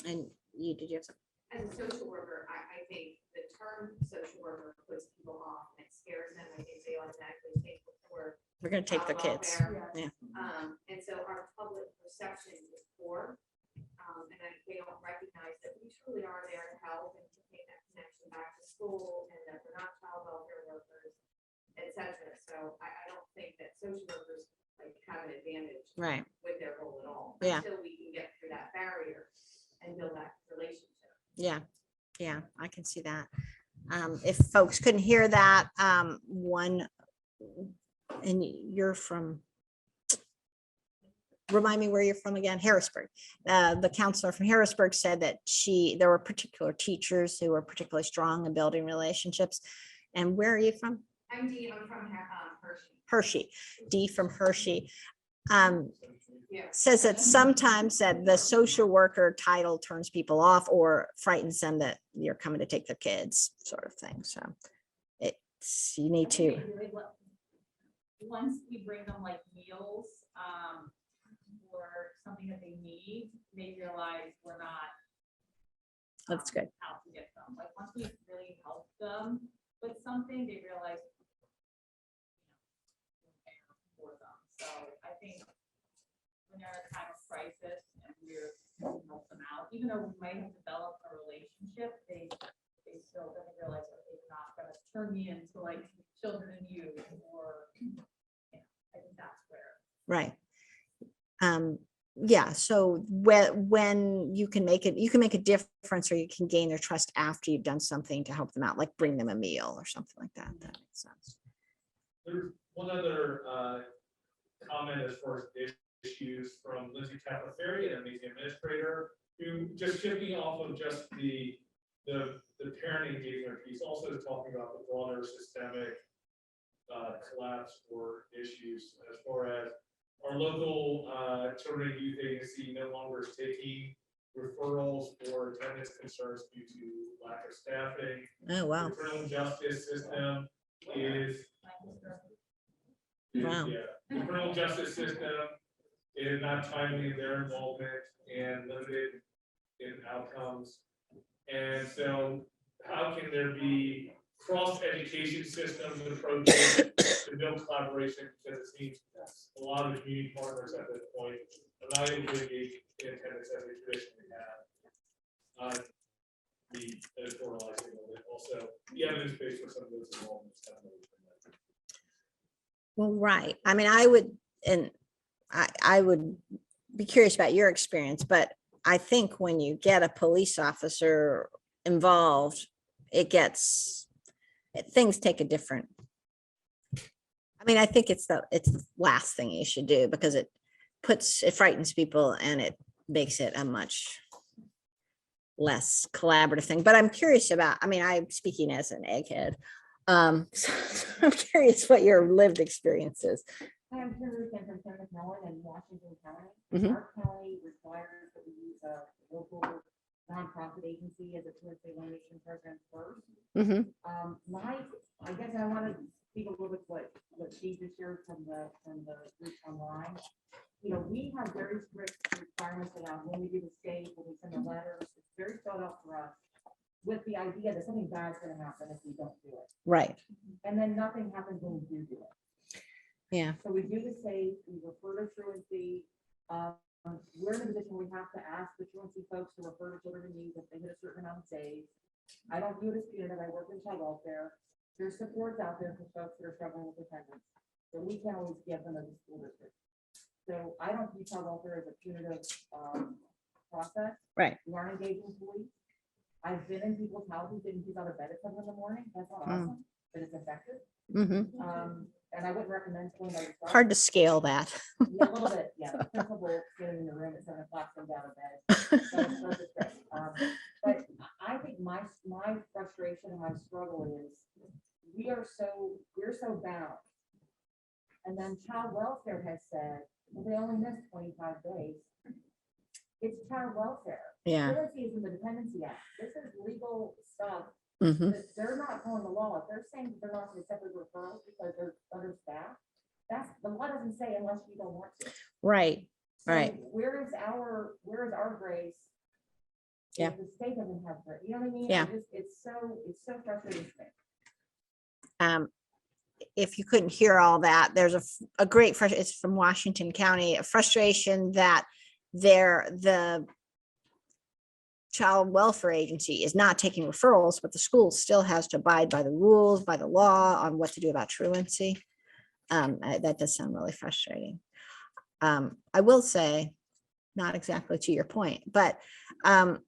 And you, did you have something? As a social worker, I think the term social worker puts people off and it scares them. I think they automatically think we're We're gonna take the child kids. welfare. Yeah. And so our public perception is poor. They don't recognize that we truly are there to help and to make that connection back to school and that we're not child welfare workers, et cetera. So I don't think that social workers like have an advantage Right. with their role at all. Yeah. Until we can get through that barrier and build that relationship. Yeah, yeah, I can see that. If folks couldn't hear that, and you're from, remind me where you're from again, Harrisburg. The counselor from Harrisburg said that there were particular teachers who were particularly strong in building relationships. And where are you from? I'm Dee, I'm from Hershey. Hershey, Dee from Hershey. Yeah. Says that sometimes that the social worker title turns people off or frightens them that you're coming to take their kids, sort of thing. So you need to. Once we bring them like meals, or something that they need, they realize we're not. That's good. Out to get them. Like, once we really help them with something, they realize. For them. So I think when they're in a time of crisis and we're trying to help them out, even though we might have developed a relationship, they still don't realize that they're not gonna turn me into like children and youth, or I think that's where. Right. Yeah. So when you can make a difference, or you can gain their trust after you've done something to help them out, like bring them a meal or something like that. That makes sense. There's one other comment as far as issues from Lindsay Tapliferri, an amazing administrator, who just shifting off of just the parent engagement piece, also talking about the broader systemic collapse or issues as far as our local children and youth agency no longer is taking referrals for attendance concerns due to lack of staffing. Oh, wow. The criminal justice system is Wow. yeah, the criminal justice system is not timely in their involvement and limited in outcomes. And so how can there be cross-education systems and approaches to build collaboration? Because it seems a lot of the community partners at this point are not able to engage in attendance as we traditionally have. The editorializing of it, also the evidence base for some of those involvements. Well, right. I mean, I would be curious about your experience, but I think when you get a police officer involved, things take a different. I mean, I think it's the last thing you should do, because it frightens people and it makes it a much less collaborative thing. But I'm curious about, I mean, I'm speaking as an egghead. So I'm curious what your lived experience is. Hi, I'm Carrie from Plymouth, Maryland, in Washington County. Mhm. Our county requires that we use a local nonprofit agency as a truancy elimination program first. Mhm. I guess I want to speak a little bit what she just shared from the group online. You know, we have very strict requirements around when we do the state, when we send a letter. It's very thought out for us, with the idea that something bad's going to happen if we don't do it. Right. And then nothing happens when we do it. Yeah. So we do the same, we refer to truancy. We're in a position where we have to ask the truancy folks to refer to children in need if they hit a certain amount of days. I don't do it as punitive, I work in child welfare. There's supports out there for folks that are struggling with attendance, but we can't always give them as a school district. So I don't view child welfare as a punitive process. Right. We aren't engaging police. I've been in people's houses, getting people out of bed at 7 in the morning. That's not awesome, but it's effective. Mhm. And I wouldn't recommend pulling by yourself. Hard to scale that. Yeah, a little bit, yeah. The principal getting in the room at 7 o'clock, comes out of bed. That's a trick. But I think my frustration and my struggle is we're so bound. And then child welfare has said, Well, they only missed 25 days. It's child welfare. Yeah. Truancy is in the Dependency Act. This is legal stuff. Mhm. That they're not following the law. If they're saying that they're not going to separate referrals because they're understaffed, that's, the law doesn't say unless you don't want to. Right. So Right. where is our grace? if Yeah. The state doesn't have grace, you know what I mean? Yeah. It's so frustrating to me. If you couldn't hear all that, there's a great, it's from Washington County, a frustration that the child welfare agency is not taking referrals, but the school still has to abide by the rules, by the law on what to do about truancy. That does sound really frustrating. I will say, not exactly to your point, but on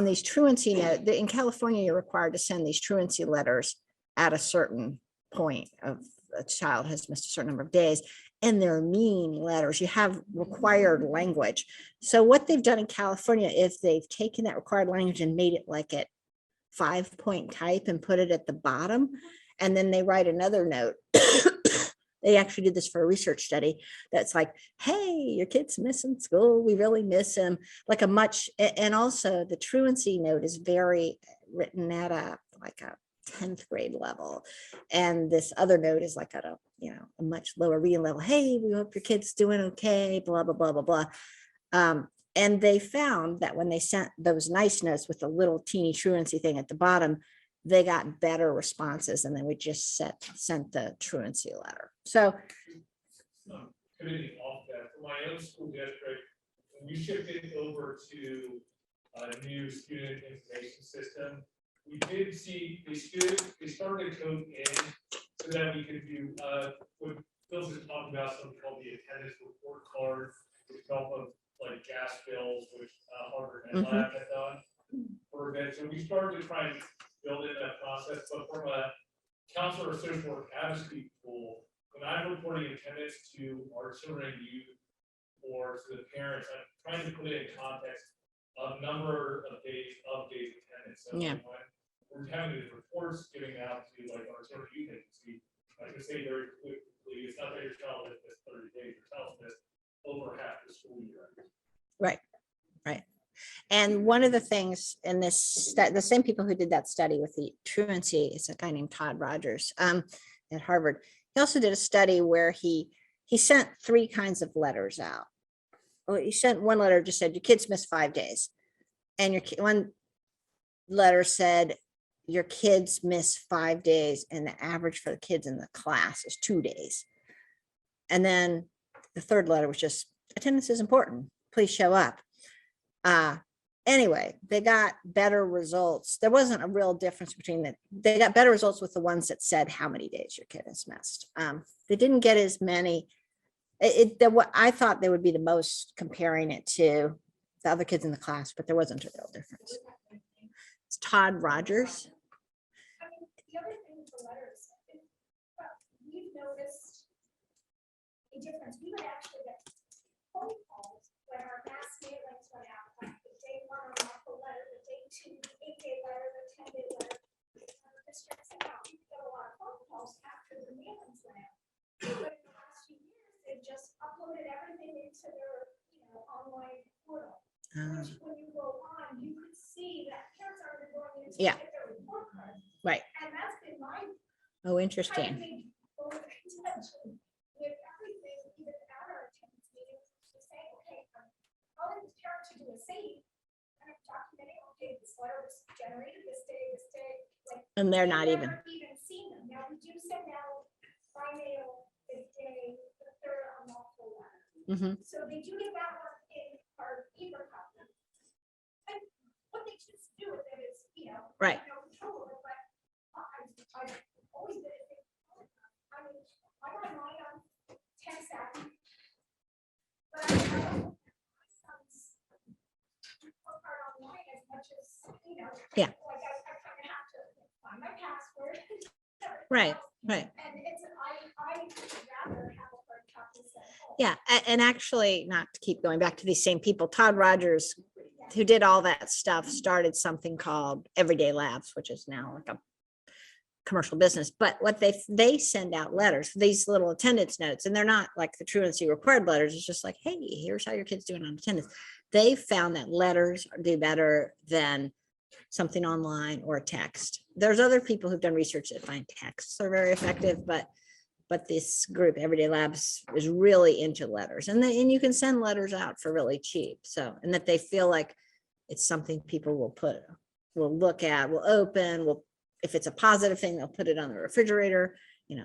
these truancy note, in California, you're required to send these truancy letters at a certain point of a child has missed a certain number of days, and they're mean letters. You have required language. So what they've done in California is they've taken that required language and made it like at 5-point type and put it at the bottom, and then they write another note. They actually did this for a research study that's like, hey, your kid's missing school, we really miss him, like a much, and also the truancy note is very written at a 10th grade level, and this other note is like at a much lower reading level. Hey, we hope your kid's doing okay, blah blah blah blah blah. And they found that when they sent those nice notes with a little teeny truancy thing at the bottom, they got better responses than they would just sent the truancy letter. So Committing off that, for my own school district, when we shifted over to a new student information system, we did see they started to code in so that we could do what Phyllis is talking about, something called the attendance report card, which help of like gas bills, which Harvard and Lab had done for a bit. So we started to try and build in that process, but from a counselor or social work advocacy tool, when I'm reporting attendance to our children and youth or to the parents, I'm trying to put it in context of number of days attendance. So Yeah. when we're having these reports giving out to like our children and youth agency, I can say very quickly, it's not that your child has missed 30 days, your child's missed over half the school year. right. And one of the things in this, the same people who did that study with the truancy is a guy named Todd Rogers at Harvard. He also did a study where he sent 3 kinds of letters out. Well, he sent one letter just said your kids missed 5 days, and one letter said your kids miss 5 days, and the average for the kids in the class is 2 days. And then the third letter was just attendance is important. Please show up. Anyway, they got better results. There wasn't a real difference between they got better results with the ones that said how many days your kid has missed. They didn't get as many. What I thought they would be the most comparing it to the other kids in the class, but there wasn't a real difference. It's Todd Rogers. I mean, the other thing with the letters, we've noticed a difference. We would actually get phone calls when our mass mailings went out, like the day 1 on the letter, the day 2, the 8-day letter, the 10-day letter. Districts and out, we get a lot of phone calls after the mailings went out. But in the last few years, they've just uploaded everything into their online portal. Which when you go on, you could see that parents are going in to Yeah. get their report card. Right. And that's been my Oh, interesting. contention with everything, even at our attendance meetings, to say, okay, I'm calling this parent to do a save, and I'm documenting, okay, this letter was generated this day, like. And they're we've not even. never even seen them. Now, we do send out by mail the day, the 3rd unlawful letter. So they do get that one in our paper copy. And what they choose to do with it is, Right. I have no control of it, but I've always been. I mean, I got mine on 10 seconds. But I don't my son's report card online as much as, Yeah. like I kind of have to find my password. Right. And it's, I would rather have a hard copy sent home. Yeah. And actually, not to keep going back to these same people, Todd Rogers, who did all that stuff, started something called Everyday Labs, which is now like commercial business, but what they send out letters, these little attendance notes, and they're not like the truancy required letters. It's just like, hey, here's how your kid's doing on attendance. They found that letters do better than something online or a text. There's other people who've done research that find texts are very effective, but this group, Everyday Labs, is really into letters, and you can send letters out for really cheap. So, and that they feel like it's something people will look at, will open, if it's a positive thing, they'll put it on the refrigerator,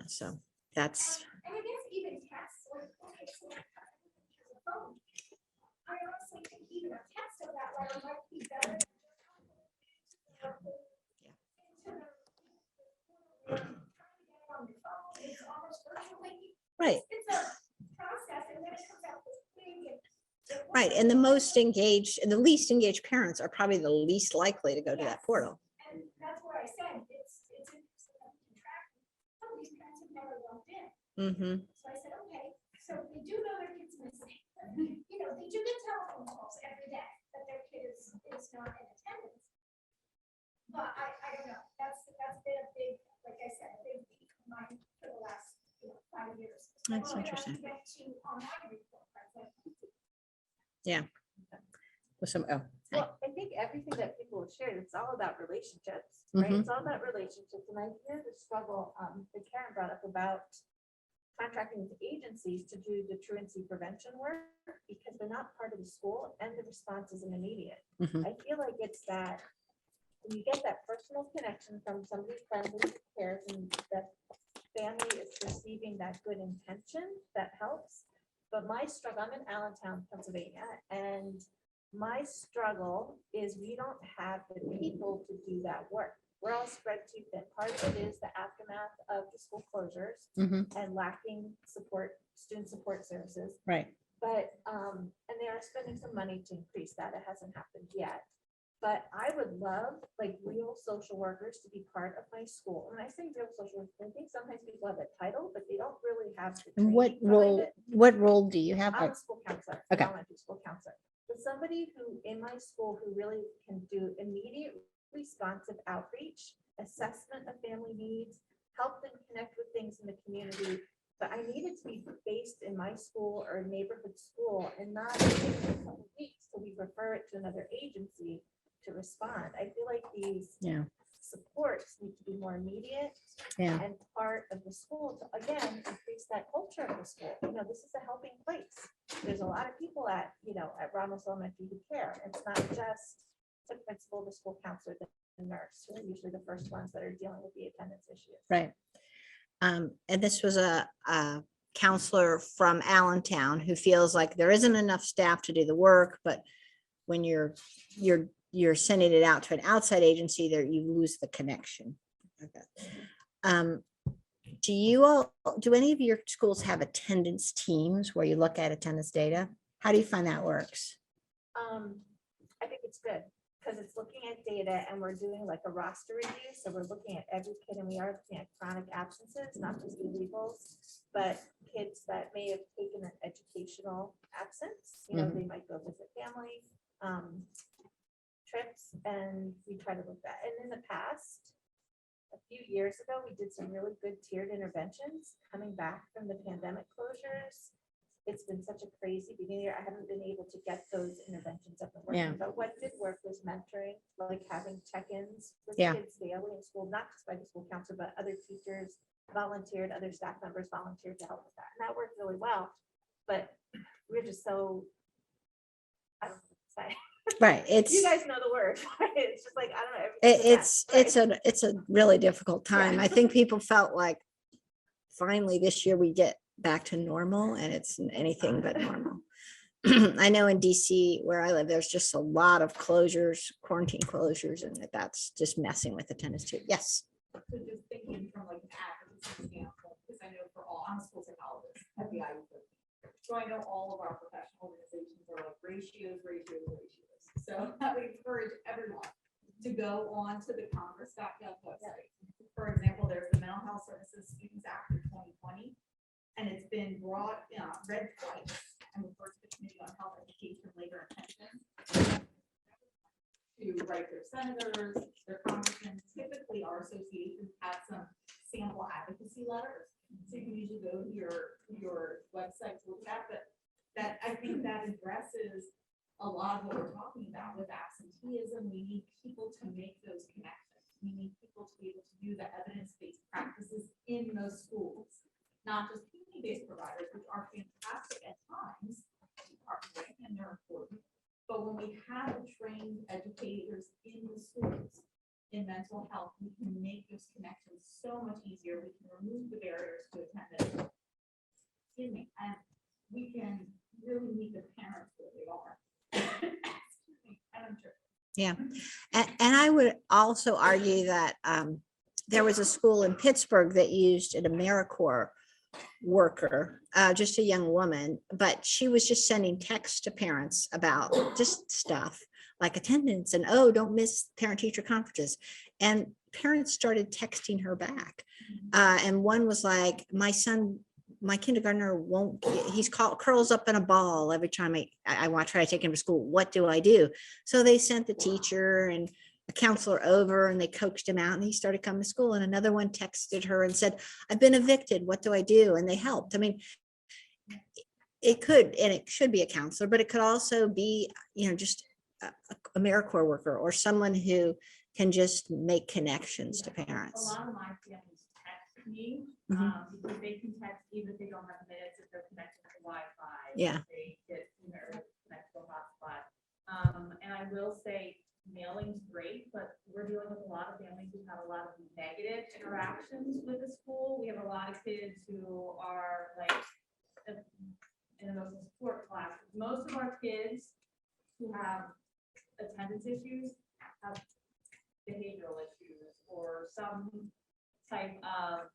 so that's. And I guess even text, like, okay, so like, the phone. I honestly think even a text of that letter might be better. Right. It's a process, and then it comes out this big. Right, and the most engaged and the least engaged parents are probably the least likely to go to that portal. And that's what I said, it's interesting that we can track. Some of these parents have never logged in. Mm-hmm. So I said, okay, so they do know their kid's missing. They do get telephone calls every day that their kid is not in attendance. But I don't know, that's been a big, like I said, a big peak of mine for the last 5 years. That's Well, interesting. I have to get to online report, right? Yeah. With some, hi. Well, I think everything that people have shared, it's all about relationships, right? Mhm. It's all about relationships. And I hear the struggle that Karen brought up about contracting with agencies to do the truancy prevention work because they're not part of the school and the response isn't immediate. Mhm. I feel like it's that when you get that personal connection from somebody friendly who cares and that family is receiving that good intention, that helps. But my struggle, I'm in Allentown, Pennsylvania, and my struggle is we don't have the people to do that work. We're all spread too thin. Part of it is the aftermath of the school closures Mhm. and lacking support, student support services. Right. But, and they are spending some money to increase that. It hasn't happened yet. But I would love like real social workers to be part of my school. And when I say real social workers, I think sometimes people have a title, but they don't really have the And what training behind it. role do you have? I'm a school counselor, an Okay. elementary school counselor. But somebody who in my school who really can do immediate responsive outreach, assessment of family needs, help them connect with things in the community. But I need it to be based in my school or neighborhood school and not take a couple weeks till we refer it to another agency to respond. I feel like these Yeah. supports need to be more immediate Yeah. and part of the school to, again, increase that culture of the school. This is a helping place. There's a lot of people at Ramos Elementary who care. It's not just the principal, the school counselor, the nurse, who are usually the first ones that are dealing with the attendance issues. Right. And this was a counselor from Allentown who feels like there isn't enough staff to do the work, but when you're sending it out to an outside agency, there you lose the connection. Okay. Do any of your schools have attendance teams where you look at attendance data? How do you find that works? I think it's good because it's looking at data and we're doing like a roster review. So we're looking at every kid and we are looking at chronic absences, not just illegals, but kids that may have taken an educational absence. They might go visit family, trips, and we try to look at. And in the past, a few years ago, we did some really good tiered interventions coming back from the pandemic closures. It's been such a crazy beginning. I haven't been able to get those interventions up and working. Yeah. But what did work was mentoring, like having check-ins with Yeah. kids daily in school, not just by the school counselor, but other teachers volunteered, other staff members volunteered to help with that. And that worked really well. But we're just so, I don't know what to say. Right. You guys know the word. It's just like, I don't know. everything's a mess, It's a really difficult time. Yeah. I think people felt like finally this year we get back to normal, and it's anything but normal. I know in DC where I live, there's just a lot of closures, quarantine closures, and that's just messing with attendance too. Yes. So just thinking from like an advocacy standpoint, because I know for all, I'm a school psychologist at the IU. So I know all of our professional organizations are like ratios. So I would encourage everyone to go on to the congress.gov website. For example, there's the Mental Health Services Students Act of 2020, and it's been read twice and referred to the Committee on Health, Education, Labor, and Pensions. to write their senators, their congressmen. Typically, our associations have some sample advocacy letters. So you can usually go to your website to look at, but that, I think that addresses a lot of what we're talking about with absenteeism. We need people to make those connections. We need people to be able to do the evidence-based practices in those schools, not just community-based providers, which are fantastic at times, and they're important. But when we have trained educators in the schools in mental health, we can make those connections so much easier. We can remove the barriers to attendance. Excuse me, and we can really meet the parents where they are. Excuse me, and I'm sure. Yeah, and I would also argue that there was a school in Pittsburgh that used an AmeriCorps worker, just a young woman, but she was just sending texts to parents about just stuff like attendance and, oh, don't miss parent-teacher conferences. And parents started texting her back. And one was like, my kindergartner won't, curls up in a ball every time I want to try to take him to school. What do I do? So they sent the teacher and a counselor over and they coached him out and he started coming to school. And another one texted her and said, I've been evicted. What do I do? And they helped. I mean, it could, and it should be a counselor, but it could also be, just a AmeriCorps worker or someone who can just make connections to A parents. lot of my families text me, because they can text even if they don't have minutes, if they're connected to Wi-Fi. Yeah. if They get, connected to a hotspot. And I will say, mailing's great, but we're dealing with a lot of families who have a lot of negative interactions with the school. We have a lot of kids who are like in emotional support class. Most of our kids who have attendance issues have behavioral issues or some type of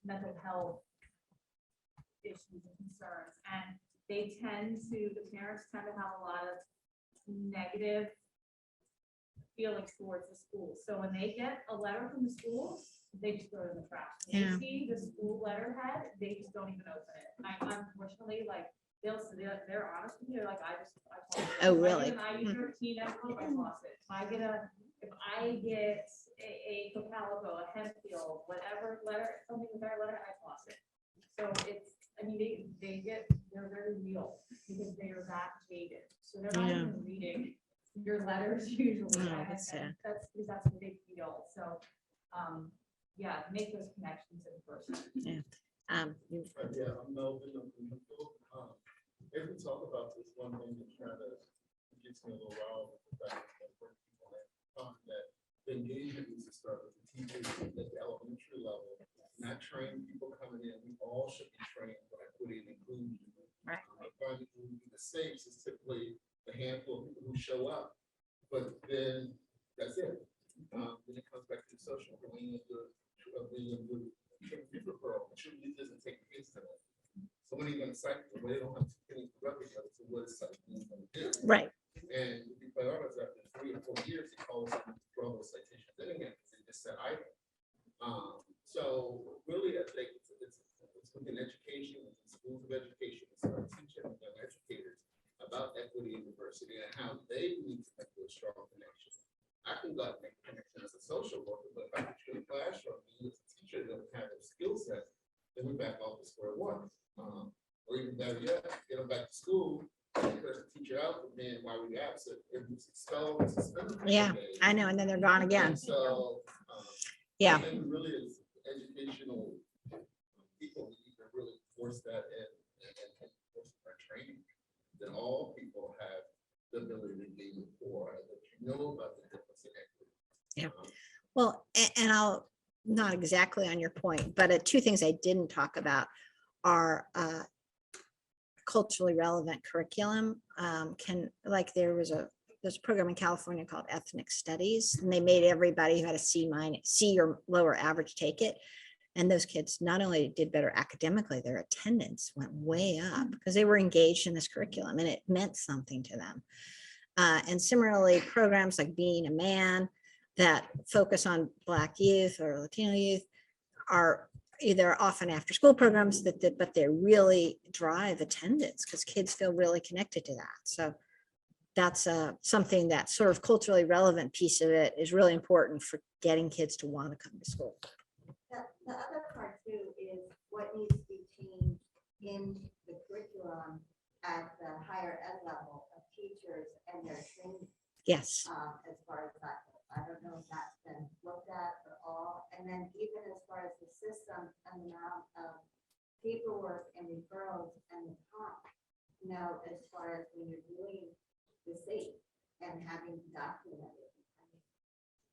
mental health issues and concerns. And the parents tend to have a lot of negative feelings towards the school. So when they get a letter from the school, they just throw it in the trash. When Yeah. they see the school letterhead, they just don't even open it. Unfortunately, like they're honest with me. They're like, I lost it. Oh, If I really? get an IU13 envelope, I lost it. If I get a Cocalico, a Hempfield, whatever letter, something with our letter, I lost it. So they're very real because they are that jaded. So they're not even reading your letters usually. Oh, And that's sad. that's because that's what they feel. So, make those connections in person. Yeah. Yeah, I'm Melvin. I'm from Newfield. As we talk about this, one thing that kind of gets me a little riled with the fact that when people have that the engagement needs to start with the teachers at the elementary level, not train people coming in. We all should be trained for equity and inclusion. Right. I find it the mistakes is typically the handful of people who show up, but then that's it. Then it comes back to the social. When you do referral, truly doesn't take kids to that. So when are you going to cite them? Well, they don't have to pennies to represent it. So what is citing going to do? Right. And to be quite honest, after 3 or 4 years, they call us and throw those citations in again because they just said idle. So really, I think it's within education, within schools of education, to start teaching young educators about equity and diversity and how they need to make those strong connections. I can go out and make a connection as a social worker, but if I put you in a classroom, you as a teacher don't have those skill sets, then we're back off to square one. Or even better yet, get them back to school, put the teacher out, and then while we absent, it was expelled and suspended. for Yeah, 10 days. I know. And then they're gone again. So, Yeah. and really is educational people need to really force that in and force our training, that all people have the ability to engage with poor, and that you know about the difference in equity. Yeah. Well, and I'll not exactly on your point, but two things I didn't talk about are culturally relevant curriculum. There's a program in California called Ethnic Studies, and they made everybody who had a C or lower average take it. And those kids not only did better academically, their attendance went way up because they were engaged in this curriculum and it meant something to them. And similarly, programs like Being a Man that focus on Black youth or Latino youth are either often after school programs but they really drive attendance because kids feel really connected to that. So that's something that sort of culturally relevant piece of it is really important for getting kids to want to come to school. The other part too is what needs to be changed in the curriculum at the higher ed level of teachers and their training. Yes. As far as that goes. I don't know if that's been looked at at all. And then even as far as the system and the amount of paperwork and referrals and the time, as far as when you're doing the state and having to document it. I mean,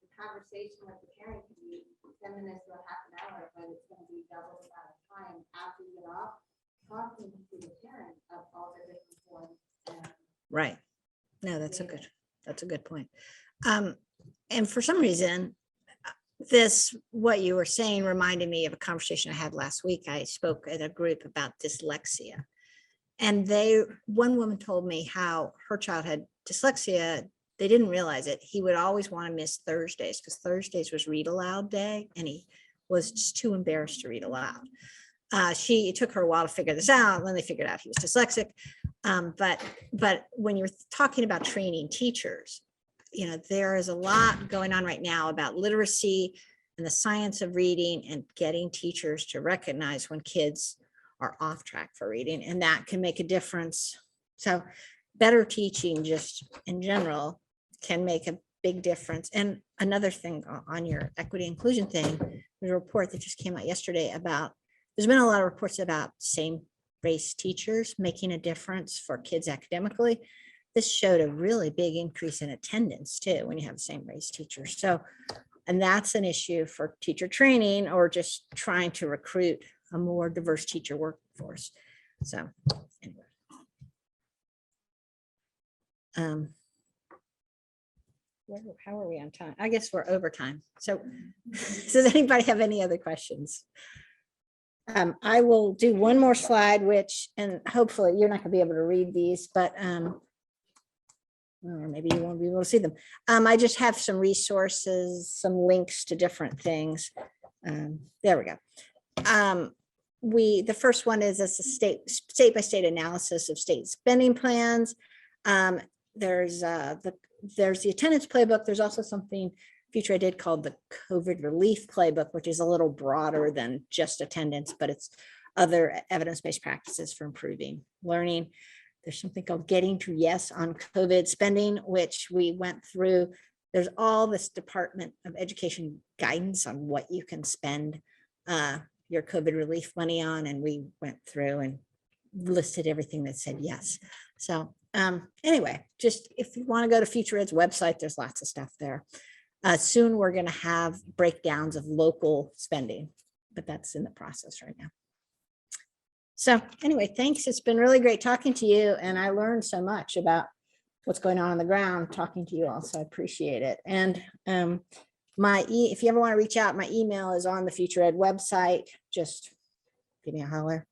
the conversation with the parent can be 10 minutes to a half an hour, but it's going to be double the amount of time after you get off talking to the parent of all the different forms. Right. No, that's a good point. And for some reason, what you were saying reminded me of a conversation I had last week. I spoke at a group about dyslexia. And one woman told me how her child had dyslexia. They didn't realize it. He would always want to miss Thursdays because Thursdays was read aloud day and he was just too embarrassed to read aloud. It took her a while to figure this out. And then they figured out he was dyslexic. But when you're talking about training teachers, there is a lot going on right now about literacy and the science of reading and getting teachers to recognize when kids are off track for reading, and that can make a difference. So better teaching just in general can make a big difference. And another thing on your equity inclusion thing, there's a report that just came out yesterday about, there's been a lot of reports about same race teachers making a difference for kids academically. This showed a really big increase in attendance too, when you have the same race teachers. So, and that's an issue for teacher training or just trying to recruit a more diverse teacher workforce. So anyway. How are we on time? I guess we're over time. So does anybody have any other questions? I will do one more slide, and hopefully you're not gonna be able to read these, but or maybe you won't be able to see them. I just have some resources, some links to different things. There we go. The first one is a state by state analysis of state spending plans. There's the attendance playbook. There's also something Future Ed did called the COVID relief playbook, which is a little broader than just attendance, but it's other evidence-based practices for improving learning. There's something called Getting to Yes on COVID spending, which we went through. There's all this Department of Education guidance on what you can spend your COVID relief money on. And we went through and listed everything that said yes. So anyway, just if you want to go to Future Ed's website, there's lots of stuff there. Soon we're going to have breakdowns of local spending, but that's in the process right now. So anyway, thanks. It's been really great talking to you. And I learned so much about what's going on the ground talking to you all. So I appreciate it. And if you ever want to reach out, my email is on the Future Ed website. Just give me a holler.